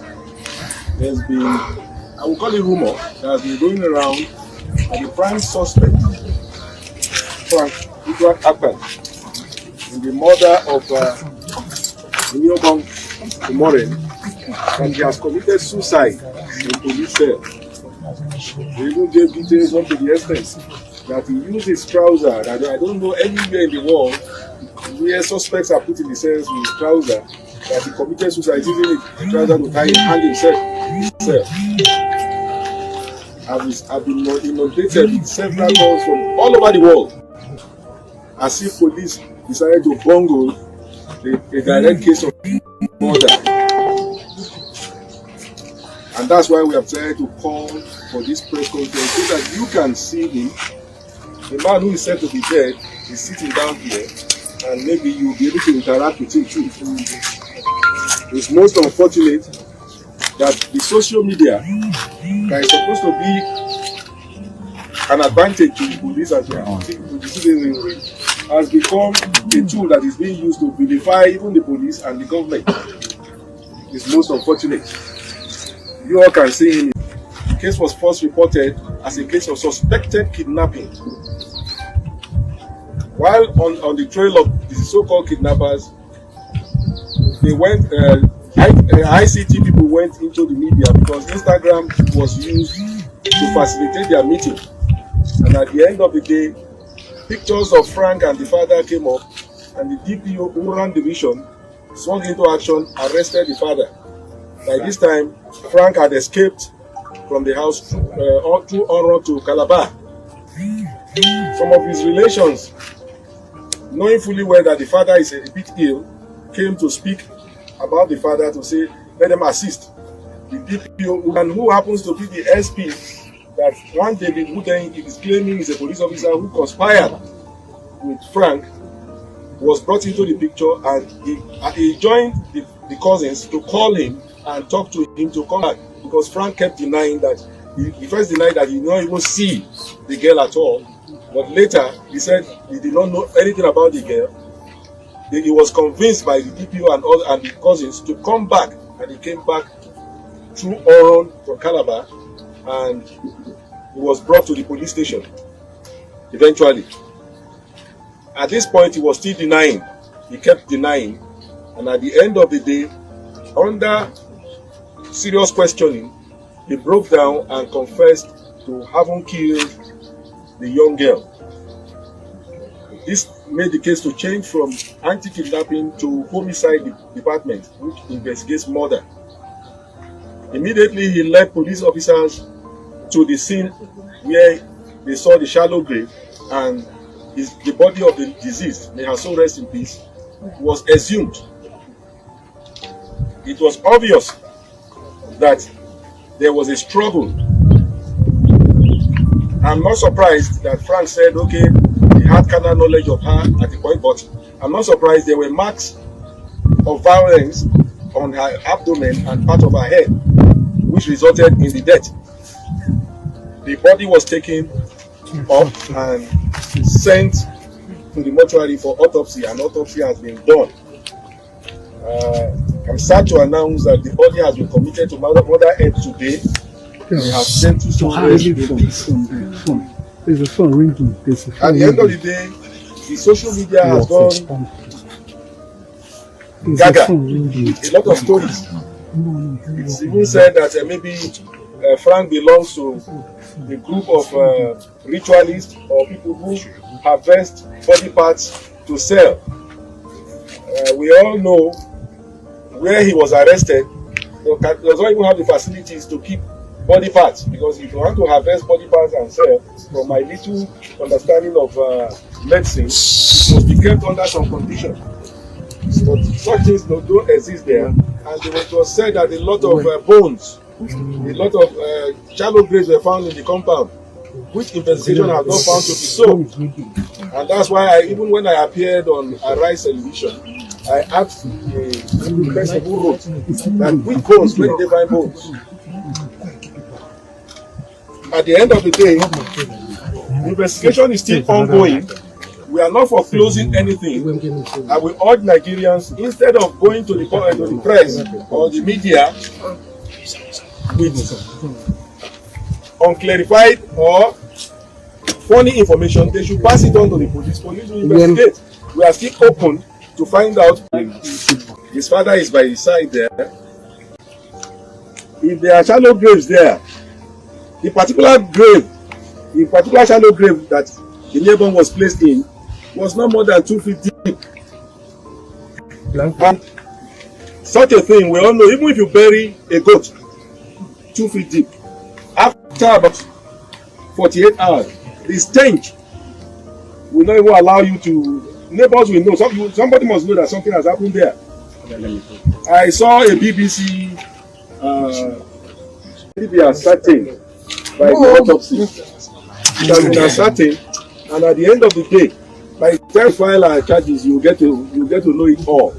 Speaker 6: there's been, I will call it rumor, that has been going around that the prime suspect, Frank in the murder of Nyobong Umoren, and he has committed suicide in police cell. They even gave details up to the extent that he used his trouser, that I don't know anywhere in the world where suspects are put in the cells with his trouser, that he committed suicide using a trouser to hang himself. I've been inundated with several calls from all over the world, as if police decided to bungle a direct case of murder. And that's why we have decided to call for this press conference so that you can see him. The man who is said to be dead is sitting down here, and maybe you'll be able to interact with him too. It's most unfortunate that the social media that is supposed to be an advantage to the police and to the citizenry has become a tool that is being used to vilify even the police and the government. It's most unfortunate. You all can see him. The case was first reported as a case of suspected kidnapping. While on the trail of the so-called kidnappers, they went, ICT people went into the media because Instagram was used to facilitate their meeting. And at the end of the day, pictures of Frank and the father came up, and the DPO who ran the division swung into action, arrested the father. By this time, Frank had escaped from the house through Oro to Calabar. Some of his relations, knowing fully well that the father is a bit ill, came to speak about the father to say, let them assist. The DPO, and who happens to be the SP, that one David who then is claiming is a police officer who conspired with Frank, was brought into the picture, and he joined the cousins to call him and talk to him to come back, because Frank kept denying that he first denied that he did not even see the girl at all. But later, he said he did not know anything about the girl. He was convinced by the DPO and the cousins to come back, and he came back through Oron from Calabar, and he was brought to the police station eventually. At this point, he was still denying. He kept denying, and at the end of the day, under serious questioning, he broke down and confessed to having killed the young girl. This made the case to change from anti-kidnapping to homicide department, which investigates murder. Immediately, he led police officers to the scene where they saw the shallow grave, and the body of the deceased, may her soul rest in peace, was exhumed. It was obvious that there was a struggle. I'm not surprised that Frank said, okay, he had carnal knowledge of her at the point, but I'm not surprised there were marks of violence on her abdomen and part of her head, which resulted in the death. The body was taken up and sent to the mortuary for autopsy, and autopsy has been done. I'm sad to announce that the body has been committed to Mother Earth today. They have sent to storage.
Speaker 7: There's a phone ringing.
Speaker 6: At the end of the day, the social media has gone gaga. A lot of stories. It's even said that maybe Frank belongs to a group of ritualists or people who harvest body parts to sell. We all know where he was arrested. He does not even have the facilities to keep body parts, because if you want to harvest body parts and sell, from my little understanding of medicine, it must be kept under some conditions. But such things don't exist there, and it was said that a lot of bones, a lot of shallow graves were found in the compound, which investigation has not found to be so. And that's why even when I appeared on Arise Television, I asked the person who wrote that which bones, where did they find bones? At the end of the day, the investigation is still ongoing. We are not foreclosing anything. I will urge Nigerians, instead of going to the press or the media with unclarified or funny information, they should pass it on to the police. Police will investigate. We are still open to find out. His father is by his side there. If there are shallow graves there, the particular shallow grave that the neighbor was placed in was not more than 2 feet deep. And such a thing, we all know, even if you bury a goat 2 feet deep, after about 48 hours, the stench will not even allow you to, neighbors will know, somebody must know that something has happened there. I saw a BBC ascertained by the autopsy. It has been ascertained, and at the end of the day, by the time file our charges, you get to know it all.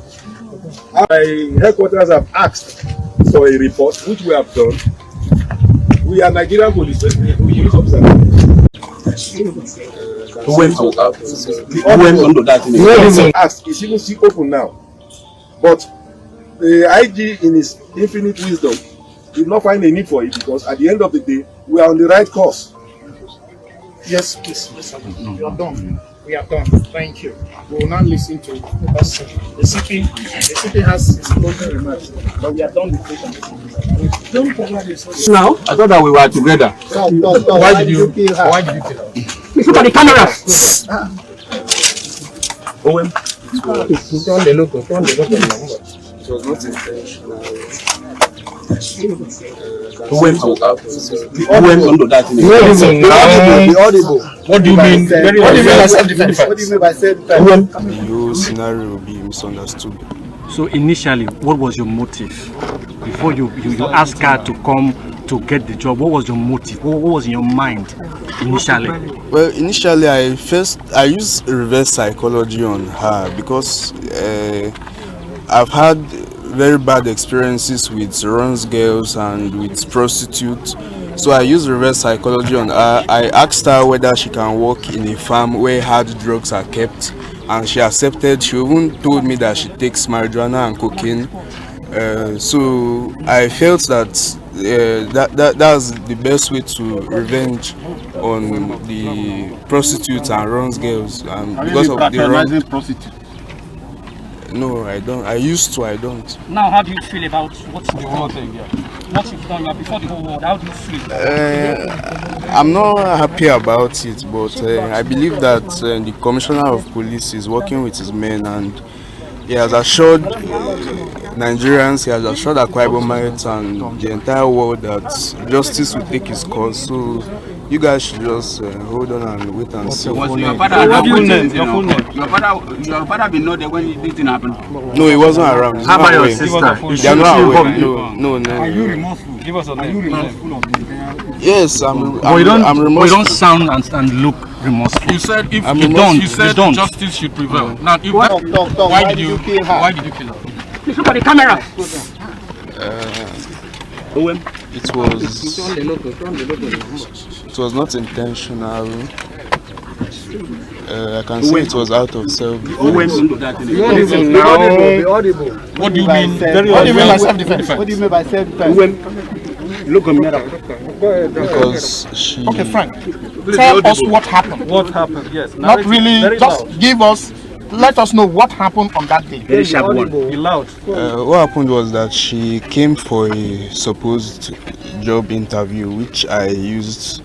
Speaker 6: My headquarters have asked for a report, which we have done. We are Nigerian police officers.
Speaker 8: Who went under that?
Speaker 6: Asked, it's even still open now. But the IG, in his infinite wisdom, did not find a need for it, because at the end of the day, we are on the right course.
Speaker 9: Yes, please. We are done. We are done. Thank you. We will now listen to the CP. The CP has his closing remarks, but we are done with it. Don't forget this.
Speaker 8: Now, I thought that we were together. Why did you kill her? Look at the camera. Owen.
Speaker 6: It was not intentional.
Speaker 8: Who went under that? What do you mean? What do you mean by self-defense?
Speaker 10: The whole scenario will be misunderstood.
Speaker 11: So initially, what was your motive? Before you asked her to come to get the job, what was your motive? What was in your mind initially?
Speaker 10: Well, initially I used reverse psychology on her because I've had very bad experiences with runs girls and with prostitutes. So I used reverse psychology on her. I asked her whether she can work in a farm where hard drugs are kept, and she accepted. She even told me that she takes marijuana and cocaine. So I felt that that's the best way to revenge on the prostitutes and runs girls, and because of the run.
Speaker 8: Prostitute?
Speaker 10: No, I don't. I used to. I don't.
Speaker 11: Now, how do you feel about what you've done? What you've done before the whole world? How do you feel?
Speaker 10: I'm not happy about it, but I believe that the commissioner of police is working with his men, and he has assured Nigerians, he has assured Akwa Ibomites and the entire world that justice will take its course. So you guys should just hold on and wait and see.
Speaker 8: Was your father your father been not there when this thing happened?
Speaker 10: No, he wasn't around.
Speaker 11: How about your sister?
Speaker 10: They are not aware. No.
Speaker 8: Are you remorseful? Give us a name. Are you remorseful of the entire?
Speaker 10: Yes, I'm
Speaker 11: But
Speaker 10: remorseful.
Speaker 11: you don't sound and look remorseful.
Speaker 12: You said if
Speaker 11: you
Speaker 12: said justice should prevail. Now, if why did you kill her? Why did you kill her?
Speaker 11: Look at the camera.
Speaker 10: It was not intentional. I can say it was out of self.
Speaker 8: Who went into that?
Speaker 12: What do you mean?
Speaker 9: What do you mean by self-defense? What do you mean by self-defense?
Speaker 8: Look at me.
Speaker 10: Because she.
Speaker 9: Okay, Frank. Tell us what happened.
Speaker 12: What happened? Yes.
Speaker 9: Not really. Just give us. Let us know what happened on that day.
Speaker 8: Very sharp one.
Speaker 10: What happened was that she came for a supposed job interview, which I used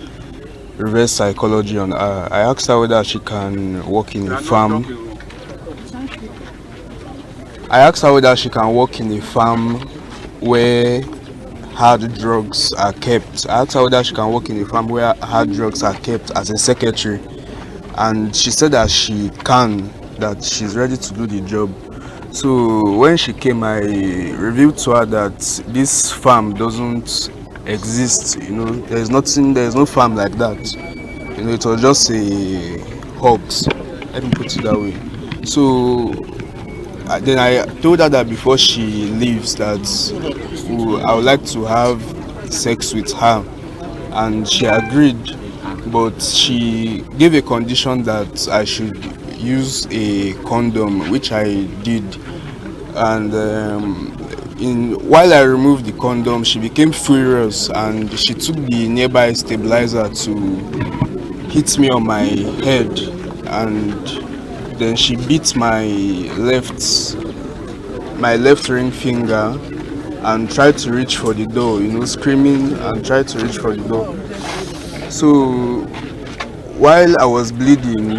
Speaker 10: reverse psychology on her. I asked her whether she can work in a farm. I asked her whether she can work in a farm where hard drugs are kept. I asked her whether she can work in a farm where hard drugs are kept as a secretary, and she said that she can, that she's ready to do the job. So when she came, I revealed to her that this farm doesn't exist. There's no farm like that. It was just a hoax. Let me put it that way. So then I told her that before she leaves, that I would like to have sex with her, and she agreed. But she gave a condition that I should use a condom, which I did. And while I removed the condom, she became furious and she took the nearby stabilizer to hit me on my head, and then she beat my left ring finger and tried to reach for the door, screaming and tried to reach for the door. So while I was bleeding,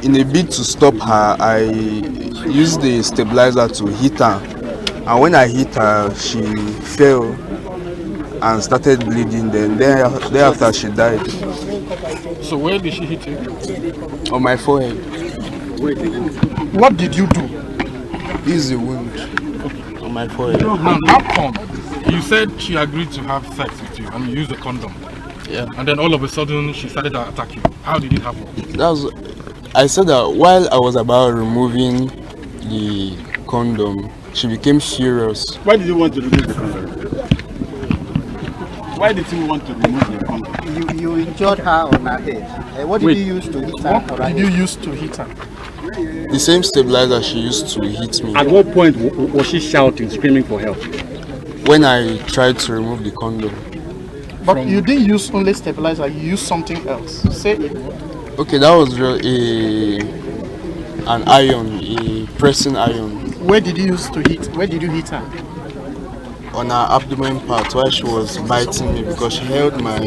Speaker 10: in a bid to stop her, I used the stabilizer to hit her, and when I hit her, she fell and started bleeding. Then thereafter she died.
Speaker 12: So where did she hit you?
Speaker 10: On my forehead.
Speaker 9: What did you do?
Speaker 10: This is a wound on my forehead.
Speaker 12: Now, how come? You said she agreed to have sex with you and you used a condom.
Speaker 10: Yeah.
Speaker 12: And then all of a sudden she started to attack you. How did it happen?
Speaker 10: I said that while I was about removing the condom, she became furious.
Speaker 8: Why did you want to remove the condom? Why did you want to remove the condom?
Speaker 9: You injured her on her head. What did you use to hit her? What did you use to hit her?
Speaker 10: The same stabilizer she used to hit me.
Speaker 11: At what point was she shouting, screaming for help?
Speaker 10: When I tried to remove the condom.
Speaker 9: But you didn't use only stabilizer, you used something else. Say it.
Speaker 10: Okay, that was an iron, a pressing iron.
Speaker 9: Where did you use to hit? Where did you hit her?
Speaker 10: On her abdomen part, while she was biting me, because she held my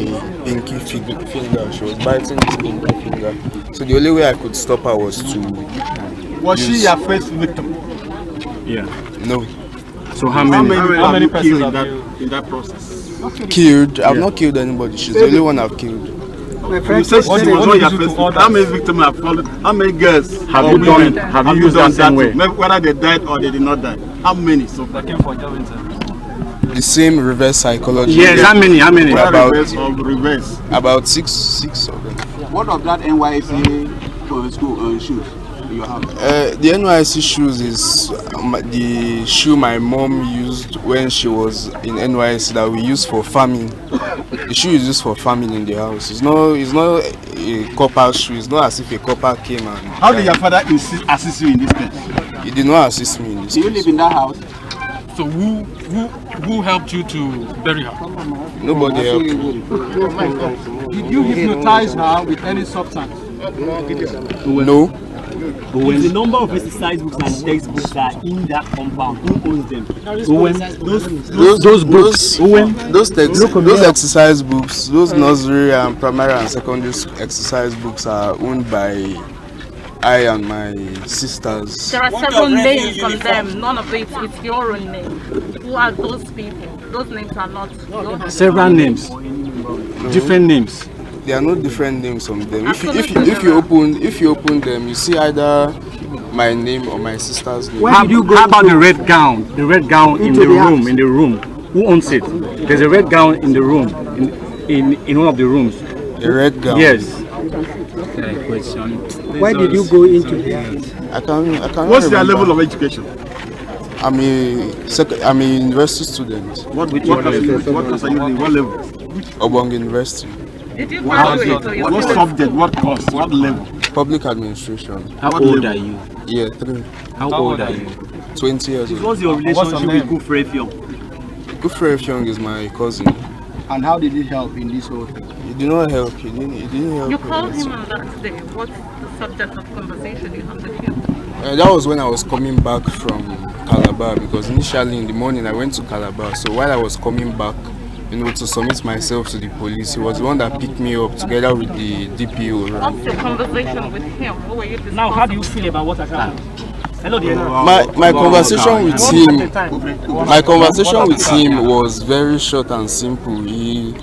Speaker 10: pinky finger. She was biting this pinky finger. So the only way I could stop her was to.
Speaker 8: Was she your first victim?
Speaker 11: Yeah.
Speaker 10: No.
Speaker 11: So how many
Speaker 8: persons have you in that process?
Speaker 10: Killed? I've not killed anybody. She's the only one I've killed.
Speaker 8: You said she was not your first. How many victims have followed? How many girls
Speaker 11: have you done? Have you used that same way?
Speaker 8: Whether they died or they did not die. How many? So
Speaker 10: the same reverse psychology.
Speaker 11: Yes. How many?
Speaker 10: About six of them.
Speaker 8: What of that NYC school shoes? your house?
Speaker 10: The NYSC shoes is the shoe my mom used when she was in NYSC that we use for farming. The shoe is used for farming in the house. It's not a copper shoe. It's not as if a copper came and...
Speaker 8: How did your father assist you in this case?
Speaker 10: He did not assist me in this case.
Speaker 8: Do you live in that house?
Speaker 12: So who helped you to bury her?
Speaker 10: Nobody helped me.
Speaker 8: Did you hypnotize her with any substance?
Speaker 10: No.
Speaker 13: If the number of exercise books and textbooks are in that compound, who owns them?
Speaker 10: Those books, those exercise books, those nursery and primary and secondary exercise books are owned by I and my sisters.
Speaker 14: There are several names on them. None of it is your own name. Who are those people? Those names are not your own.
Speaker 11: Several names, different names.
Speaker 10: There are no different names on them. If you open them, you see either my name or my sister's name.
Speaker 11: How about the red gown? The red gown in the room. Who owns it? There's a red gown in the room, in one of the rooms.
Speaker 10: A red gown.
Speaker 11: Yes.
Speaker 13: Question. Why did you go into the house?
Speaker 10: I can't.
Speaker 8: What's your level of education?
Speaker 10: I'm a university student.
Speaker 8: What class are you doing? What level?
Speaker 10: Obong University.
Speaker 8: What subject? What course? What level?
Speaker 10: Public administration.
Speaker 13: How old are you?
Speaker 10: Yeah, 3.
Speaker 13: How old are you?
Speaker 10: 20 years old.
Speaker 13: What's your relationship with Kufre Fiong?
Speaker 10: Kufre Fiong is my cousin.
Speaker 8: And how did he help in this whole thing?
Speaker 10: He did not help. He didn't help.
Speaker 14: You called him on that day. What's the subject of conversation you had with him?
Speaker 10: That was when I was coming back from Calabar, because initially in the morning I went to Calabar. So while I was coming back, to submit myself to the police, he was the one that picked me up together with the DPO.
Speaker 14: What's your conversation with him? What were you discussing?
Speaker 13: Now, how do you feel about what has happened? Hello, dear.
Speaker 10: My conversation with him was very short and simple. He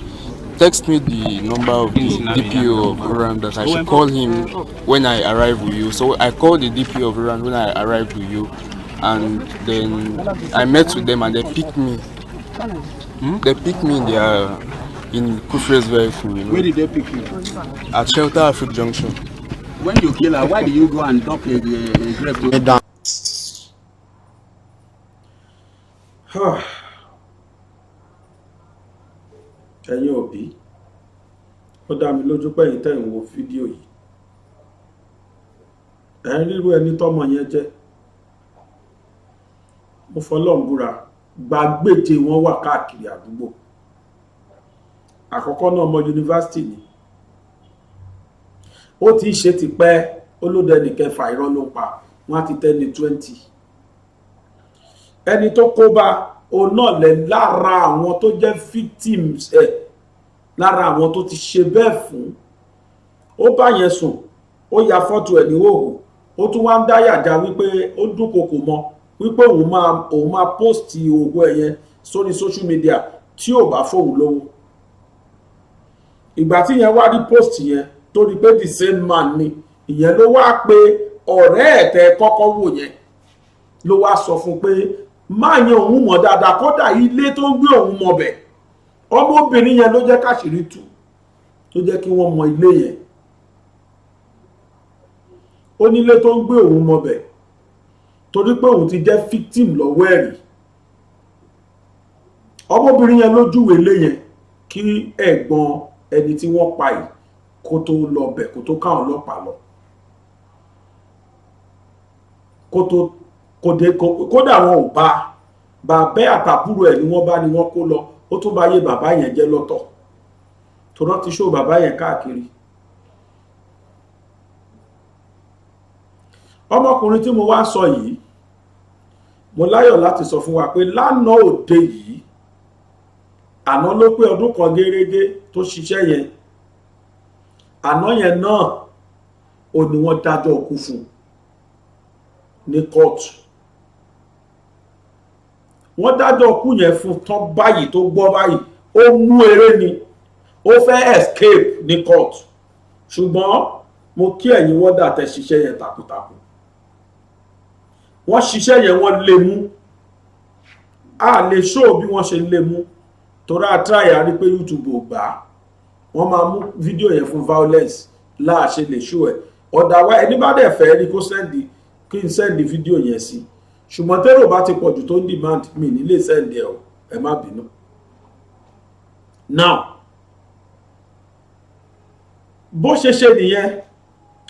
Speaker 10: texted me the number of the DPO of Iran that I should call him when I arrive with you. So I called the DPO of Iran when I arrived with you, and then I met with them and they picked me. They picked me in Kufre's vehicle.
Speaker 8: Where did they pick you?
Speaker 10: At Shelter Africa Junction.
Speaker 8: When you kill her, why do you go and dump a grave down?
Speaker 2: Ẹ̀yin òbí, ó dá mi lójú pé ẹ̀yin tẹ́ ń wo fídíò yìí. Ẹ ń rírú ẹni tọ́mọ yẹn jẹ́. Mo fọlọ́run búra, gbàgbéje wọn wà káàkiri àdúgbò. Àkọ́kọ́ náà ọmọ yunifásitì ni. Ó ti ṣe ti pẹ́, olódẹni kẹfà irọ́ ló pa, wọ́n á ti tẹ́ni 20. Ẹni tó kó bá òun náà lẹ lára àwọn tó jẹ́ victims lára àwọn tó ti ṣe bẹ́ẹ̀ fún. Ó bá yẹn sùn, ó ya fọ́tò ẹ̀ níhòòhò, ó tún wá ń dáyàjá wípé ó dúnkokò mọ́ wípé òun máa post òògùn ẹ̀ yẹn sórí social media tí ò bá fóun lówó. Ìgbà tí yẹn wá rí post yẹn torí pé the same man ni, ìyẹn ló wá pé ọ̀rẹ́ ẹ̀ tẹ́ kọ́kọ́ wò yẹn ló wá sọ fún pé máa yẹn òun mọ̀ dáadáa, kódà ilé tó ń gbé òun mọ̀ bẹ̀. Ọmọbìnrin yẹn ló jẹ́ káṣírí tú, tó jẹ́ kí wọ́n mọ ilé yẹn. Ó nílé tó ń gbé òun mọ̀ bẹ̀ torí pé òun ti jẹ́ victim lọ́wọ́ ẹ̀rí. Ọmọbìnrin yẹn ló júwe ilé yẹn kí ẹ̀gbọ́n ẹni tí wọ́n pa yìí kó tó lọ bẹ̀, kó tó káwọn ọlọ́pàá lọ. Kódà wọn ò bá bàbá àtàbúrò ẹ̀ ni wọ́n kó lọ. Ó tún bá yé bàbá yẹn jẹ́ lọ́tọ̀ tó rán ti ṣó bàbá yẹn káàkiri. Ọmọkùnrin tí mo wá sọ yìí, mo láyọ̀ láti sọ fún wa pé lánàá òde yìí, àná ló pé ọdún kan gẹ́rẹ́gẹ́ tó ṣiṣẹ́ yẹn. Àná yẹn náà ò ní wọ́n dájọ́ ikú fún ní kóòtù. Wọ́n dájọ́ ikú yẹn fún tán báyìí tó gbọ́ báyìí, ó mú eré ni, ó fẹ́ escape ní kóòtù. Ṣùgbọ́n mo kí ẹ̀yin wọ́dà tẹ́ ṣiṣẹ́ yẹn takuntakun. Wọ́n ṣiṣẹ́ yẹn, wọ́n lè mú. A lè show bí wọ́n ṣe lè mú torí a try rí pé YouTube ò gbà. Wọ́n máa mú fídíò yẹn fún violence láàṣẹ lè show ẹ̀. ọ̀dà wa ẹni bá dẹ̀ fẹ́ ni kó sẹ́ndì kí n sẹ́ndì fídíò yẹn sí ṣùgbọ́n tẹ́rọ bá ti pọ̀jù tó ń demand mi nílé sẹ́ndì ẹ̀ ẹ má bínú. Now bó ṣe ṣe nìyẹn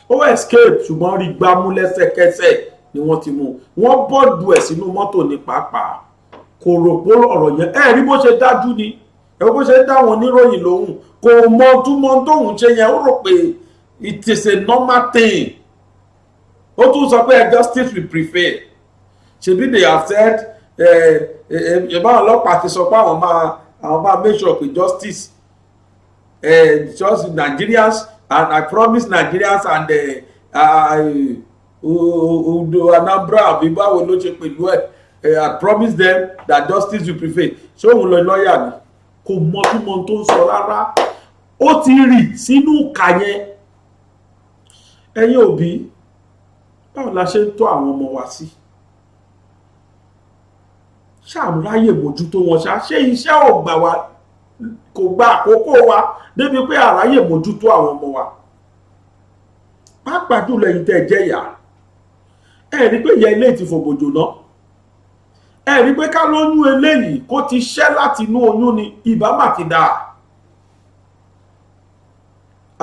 Speaker 2: ó escape ṣùgbọ́n rí gbámú lẹ́sẹ̀kẹsẹ̀ ni wọ́n ti mú wọ́n bọ́ọ̀dù ẹ̀ sínú mọ́tò ní pàápàá kò rò pé ọ̀rọ̀ yẹn ẹ rí bó ṣe dájú ni ẹ bó ṣe dá wọn oníròyìn lóhùn kò mọ túmọ̀ tóhùn ṣe yẹn ó rò pé it is a normal thing ó tún sọ pé justice will prevail ṣebí they have said ìbáwọn ọlọ́pàá ti sọ pé àwọn máa make sure pé justice just Nigerians and I promise Nigerians and Anambra àbí báwo ló ṣe pẹ̀lú I promise them that justice will prevail ṣé òun lọ lọ́ọ̀yà ni kò mọ̀túmọ̀ tó ń sọ rárá ó ti rì sínú ìkà yẹn. Ẹ̀yin òbí báwo la ṣe ń tọ́ àwọn ọmọ wa sí ṣàmúráyè mójútó wọn ṣe iṣẹ́ ò gbà wá kò gba àkókò wa débi pé àráyè mójútó àwọn ọmọ wa pàápàá jùlọ ẹ̀yin tẹ́ jẹ́ ìyá ẹ rí pé ìyá ilé ti fòbòjò náà ẹ rí pé ká lóyún eléyìí kó ti ṣẹ́ láti inú oyún ni ìbá má ti dáa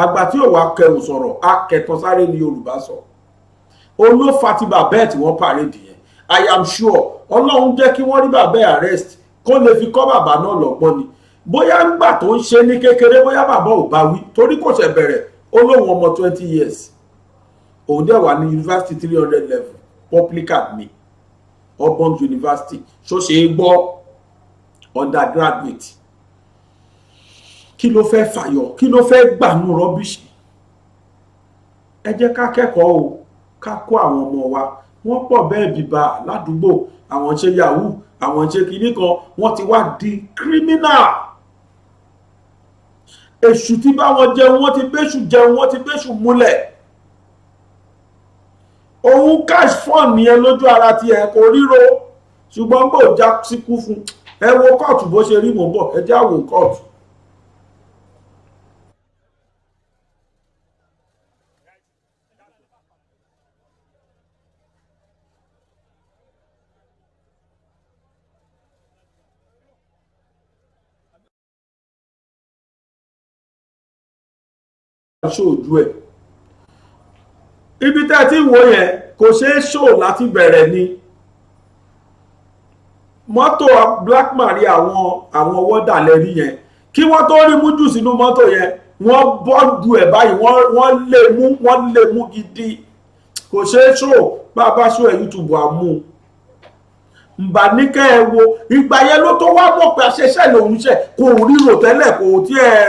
Speaker 2: àgbà tí ò wá kẹrù sọ̀rọ̀ akẹtàn sáré ní Yorùbá sọ olófà ti bàbá ẹ̀ tí wọ́n pàrédì yẹn I am sure Ọlọ́run jẹ́ kí wọ́n rí bàbá ẹ̀ arrest kó lè fi kọ́ bàbá náà lọ́gbọ́n ni bóyá ńgbà tó ń ṣe ní kékeré bóyá bàbá ò bá wí torí kò ṣe bẹ̀rẹ̀ ó lóun ọmọ 20 years òun dẹ̀ wà ní University 300 level public admin Auburn University ṣó ṣe é gbọ́ undergraduate kí ló fẹ́ fàyọ kí ló fẹ́ gbànú rọ́bìṣì ẹ jẹ́ ká kẹ́kọ̀ọ́ o ká kó àwọn ọmọ wa wọ́n pọ̀ bẹ́ẹ̀ bíbá ládùúgbò àwọn ṣe yahoo àwọn ṣe kinní kan wọ́n ti wá di criminal èṣù tí bá wọn jẹun wọ́n ti béṣù jẹun wọ́n ti béṣù múlẹ̀ òun cash fund yẹn lójú ara ti ẹ̀ kò ríro ṣùgbọ́n gbò já síkú fún ẹ wo kóòtù bó ṣe rí mò ń bọ̀ ẹ já wò kóòtù. ṣojú ẹ̀ ibi tẹ́ tí wò yẹn kò ṣeé ṣò láti bẹ̀rẹ̀ ni mọ́tò Black Maria àwọn wọ́dà lẹ́rí yẹn kí wọ́n tó rí mú jù sínú mọ́tò yẹn wọ́n bọ́ọ̀dù ẹ̀ báyìí wọ́n lè mú gidi kò ṣeé ṣò bàbá ṣò ẹ̀ YouTube àmú mbà ní kẹ́ ẹ wo ìgbà yẹn ló tó wá mọ̀ pé àṣẹṣẹ́ lòun ṣe kò ríro tẹ́lẹ̀ kò tí ẹ̀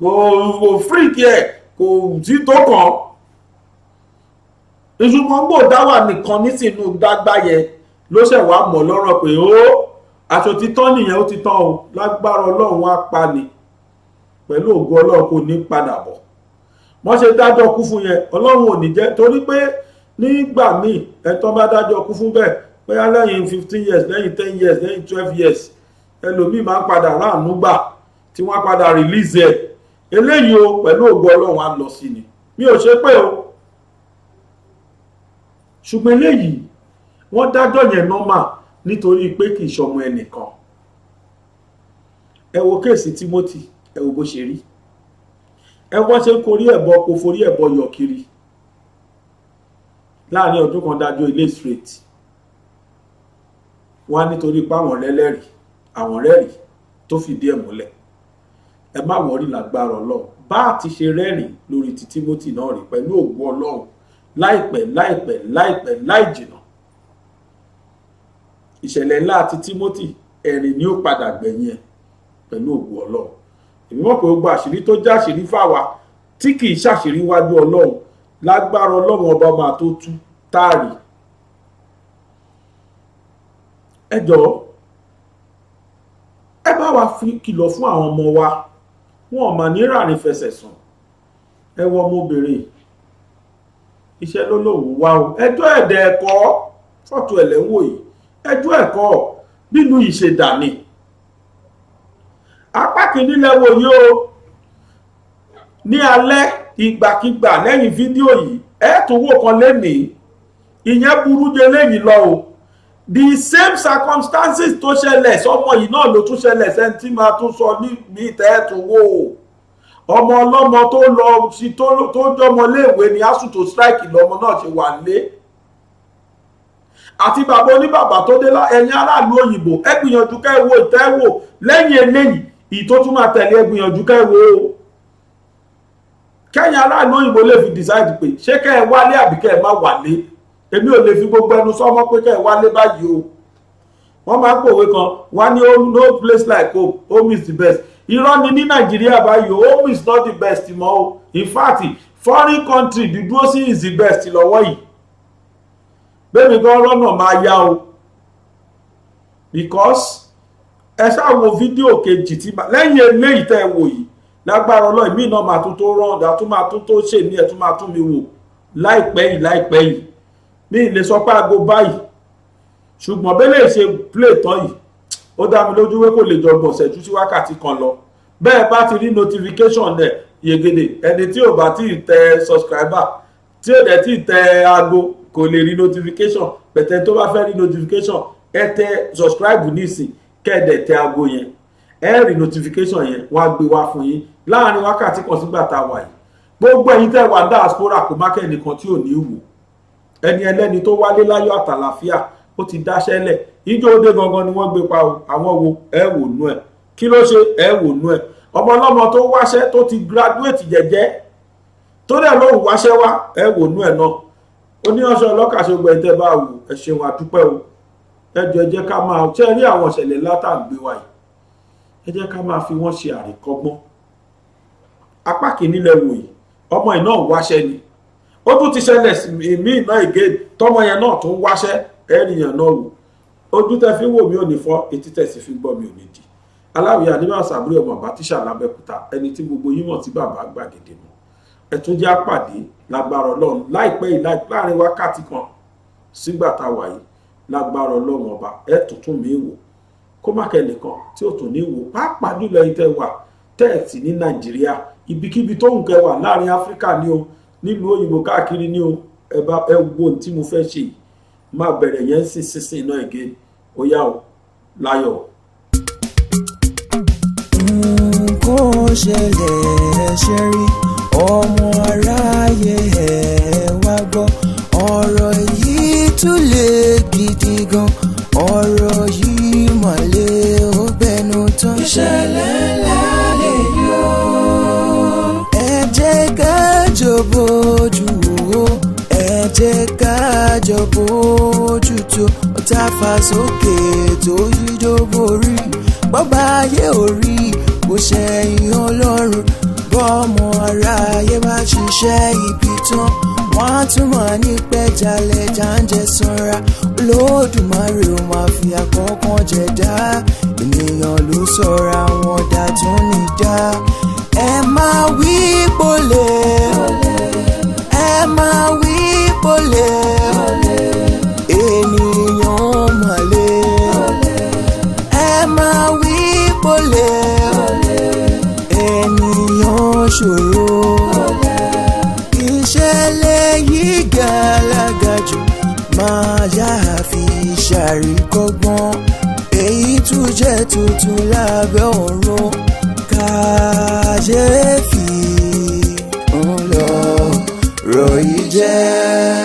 Speaker 2: kò fríkì ẹ̀ kò tí tó kàn ìṣùgbọ́n gbò dáwà nìkan nísìnú dágbà yẹn ló ṣẹ̀ wá mọ̀ lọ́rọ̀ pé ó aṣọ títán nìyẹn ó ti tán o lágbára Ọlọ́run á pa ni pẹ̀lú ògo Ọlọ́run kò ní padà bọ̀ wọ́n ṣe dájọ́ kú fún yẹn Ọlọ́run ò ní jẹ́ torí pé nígbà míì ẹ̀tọ́ bá dájọ́ kú fún bẹ́ẹ̀ bóyá lẹ́yìn 15 years lẹ́yìn 10 years lẹ́yìn 12 years ẹlòmíì máa ń padà ráàánú gbà tí wọ́n padà release ẹ̀ eléyìí o pẹ̀lú ògo Ọlọ́run á lọ sí ni mi ò ṣe pé o ṣùgbọ́n eléyìí wọ́n dájọ́ yẹn normal nítorí pé kì í ṣọmọ ẹnìkan ẹ wo kéèsì Timothy ẹ wo bó ṣe rí ẹ wọ́n ṣe ń korí ẹ̀bọ kò forí ẹ̀bọ yọ kiri láàrin ọdún kan dájọ́ ilé straight wọ́n á nítorí pé àwọn rẹ́rìí tó fìdí ẹ̀ múlẹ̀ ẹ má wọrí lágbára Ọlọ́run bá a ti ṣe rẹ́rìn lórí ti Timothy náà rí pẹ̀lú ògo Ọlọ́run láìpẹ́ láì jìnà ìṣẹ̀lẹ̀ ńlá ti Timothy ẹ̀rìn ni ó padà gbẹ̀yìn ẹ̀ pẹ̀lú ògo Ọlọ́run èmi mọ̀ pé gbogbo àṣírí tó jẹ́ àṣírí fáwa tí kì í ṣàṣírí wájú Ọlọ́run lágbára Ọlọ́run ọba máa tó tú táàrí ẹ jọ̀ọ́ ẹ bá wa fi kìlọ̀ fún àwọn ọmọ wa wọn ò mà ní ràní fẹsẹ̀ sùn ẹ wọ ọmọbìnrin iṣẹ́ ló lòun wá o ẹjọ́ ẹ̀dẹ̀ ẹ̀kọ́ fọ́tò ẹ̀lẹ́wò yìí ẹjọ́ ẹ̀kọ́ nínú ìṣèdàní apá kìíní lẹ́wọ̀ yìí o ní alẹ́ ìgbàkigbà lẹ́yìn fídíò yìí tún wò kan lénìí ìyẹn burú jẹ lẹ́yìn lọ o the same circumstances tó ṣẹlẹ̀ sọmọ yìí náà ló tún ṣẹlẹ̀ sẹ́ni tí máa tún sọ ní tún wò ọmọ ọlọ́mọ tó lọ sí tó jọmọ léèwé ni asùn tó strike lọmọ náà ṣe wà lé àti bàbá oníbàbà tó dé ẹ̀yin aráàlú òyìnbó ẹ gbìyànjú ká ẹ wo ìtẹ́wò lẹ́yìn eléyìí ìtó tún máa tẹ̀lé ẹ gbìyànjú ká ẹ wo kẹ́yìn aráàlú òyìnbó lè fi decide pé ṣé kẹ́ ẹ wálé àbí kẹ́ ẹ má wálé èmi ò lè fi gbogbo ẹnu sọmọ pé kẹ́ ẹ wálé báyìí o wọ́n máa ń pòwe kan wá ní no place like home, home is the best irọ́ ni ní nàìjíríà báyìí home is not the best mọ́ o in fact foreign country dídúró sí is the best lọ́wọ́ yìí bẹ́ẹ̀ni gan lọ́nà máa yá o because ẹ ṣáà wo fídíò kejì tí lẹ́yìn eléyìí tẹ́ ẹ wò yìí lágbára ọlọ́ọ̀ ìmí náà máa tún tó rọ́ọ̀dà tún máa tún tó ṣe ní ẹ̀ tún máa tún mi wò láìpẹ́ yìí mi ì lè sọ pé aago báyìí ṣùgbọ́n bẹ́lẹ̀ ṣe play tán yìí ó dá mi lójú pé kò lè jọ gbọ̀nsẹ̀jú sí wákàtí kan lọ bẹ́ẹ̀ bá ti rí notification rẹ̀ yegede ẹni tí ò bá tí ì tẹ subscriber tí ò dẹ̀ tí ì tẹ aago kò lè rí notification bẹ̀tẹ̀ tó bá fẹ́ rí notification ẹ tẹ subscribe nísìn kẹ́ẹ̀dẹ̀ tẹ aago yẹn ẹ rí notification yẹn wọ́n á gbé wá fún yín láàrin wákàtí kan sígbà tá a wà yìí gbogbo ẹ̀yin tẹ́ wà diaspora kò má kẹ́ nìkan tí ò ní wò ẹni ẹlẹ́ni tó wálé láyọ̀ àtàlàfíà ó ti dáṣẹ́lẹ̀ ìjọ òde gangan ni wọ́n gbé pa o àwọn wo ẹ wò nú ẹ kí ló ṣe ẹ wò nú ẹ ọmọ ọlọ́mọ tó wáṣẹ́ tó ti graduate jẹ́jẹ́ tó dẹ̀ lóhùn wáṣẹ́ wá ẹ wò nú ẹ náà ó ní ọṣọ ọlọ́kàṣọgbọ ẹ̀ tẹ́ bá wò ẹ ṣeun àdúpẹ́ o ẹ jọ ẹ jẹ́ ká máa ṣe rí àwọn ìṣẹ̀lẹ̀ látàgbé wa yìí ẹ jẹ́ ká máa fi wọ́n ṣe àríkọ́gbọ́n apá kìíní lẹ wò yìí ọmọ yìí náà wáṣẹ́ ni ó tún ti ṣẹlẹ̀ mí náà again tọmọ yẹn náà tún wáṣẹ́ ẹnìyàn náà wò ojú tẹ fi wò mí ò ní fọ́ etí tẹ sì fi gbọ́ mi ò ní di aláwìyé àdìmọ̀ àṣàbúrò ọmọ àbátíṣà lábẹ́kúta ẹni tí gbogbo yín mọ̀ tí bàbá gbàgede mọ̀ ẹ tún jẹ́ àpàdé lágbára ọlọ́run láìpẹ́ yìí láàrin wákàtí kan sígbà tá a wà yìí lágbára ọlọ́run ọba ẹ tuntun mi wò kó má kẹ́ nìkan tí ó tún ní wò pàápàá jùlọ yìí tẹ́ wà tẹ́ẹ̀tì ní nàìjíríà ibikíbi tó ń kẹ́ wà láàrin áfíríkà ní o nílùú òyìnbó káàkiri ní o ẹ wo ohun tí mo fẹ́ ṣe yìí máa bẹ̀rẹ̀ yẹn sísìn náà again ó yá o láyọ̀.
Speaker 1: nǹkan ṣẹlẹ̀ ṣe rí ọmọ aráyé ẹ̀ wá gbọ́ ọ̀rọ̀ yìí tún lè gidi gan ọ̀rọ̀ yìí mọ̀lẹ́ ó bẹnu tán. ìṣẹ̀lẹ̀ ńlá lè yọ. ẹ jẹ́ ká jọ bójú wò ẹ jẹ́ ká jọ bójú tó tá a fà sókè tó yíjó borí bọ́bá ayé orí kò ṣẹ̀yìn ọlọ́run bọ́ọ̀mọ aráyé bá ṣiṣẹ́ ibi tán wọ́n á tún máa ní pẹ́jálẹ̀ jáǹjẹ sanra olódùmarè ó máa fi àkọ́kàn jẹ̀dá ènìyàn ló sọ̀ra wọn dá tún ní dá ẹ máa wí pọ̀lẹ́ ẹ máa wí pọ̀lẹ́ ènìyàn mọ̀lẹ́ ẹ máa wí pọ̀lẹ́ ènìyàn ṣòro ìṣẹ̀lẹ̀ yìí gàlágà jù máa yá fi ṣàríkọ́gbọ́n èyí tún jẹ́ tuntun lábẹ́ ọ̀run kàyéfì ńlọrọ̀ yìí jẹ́.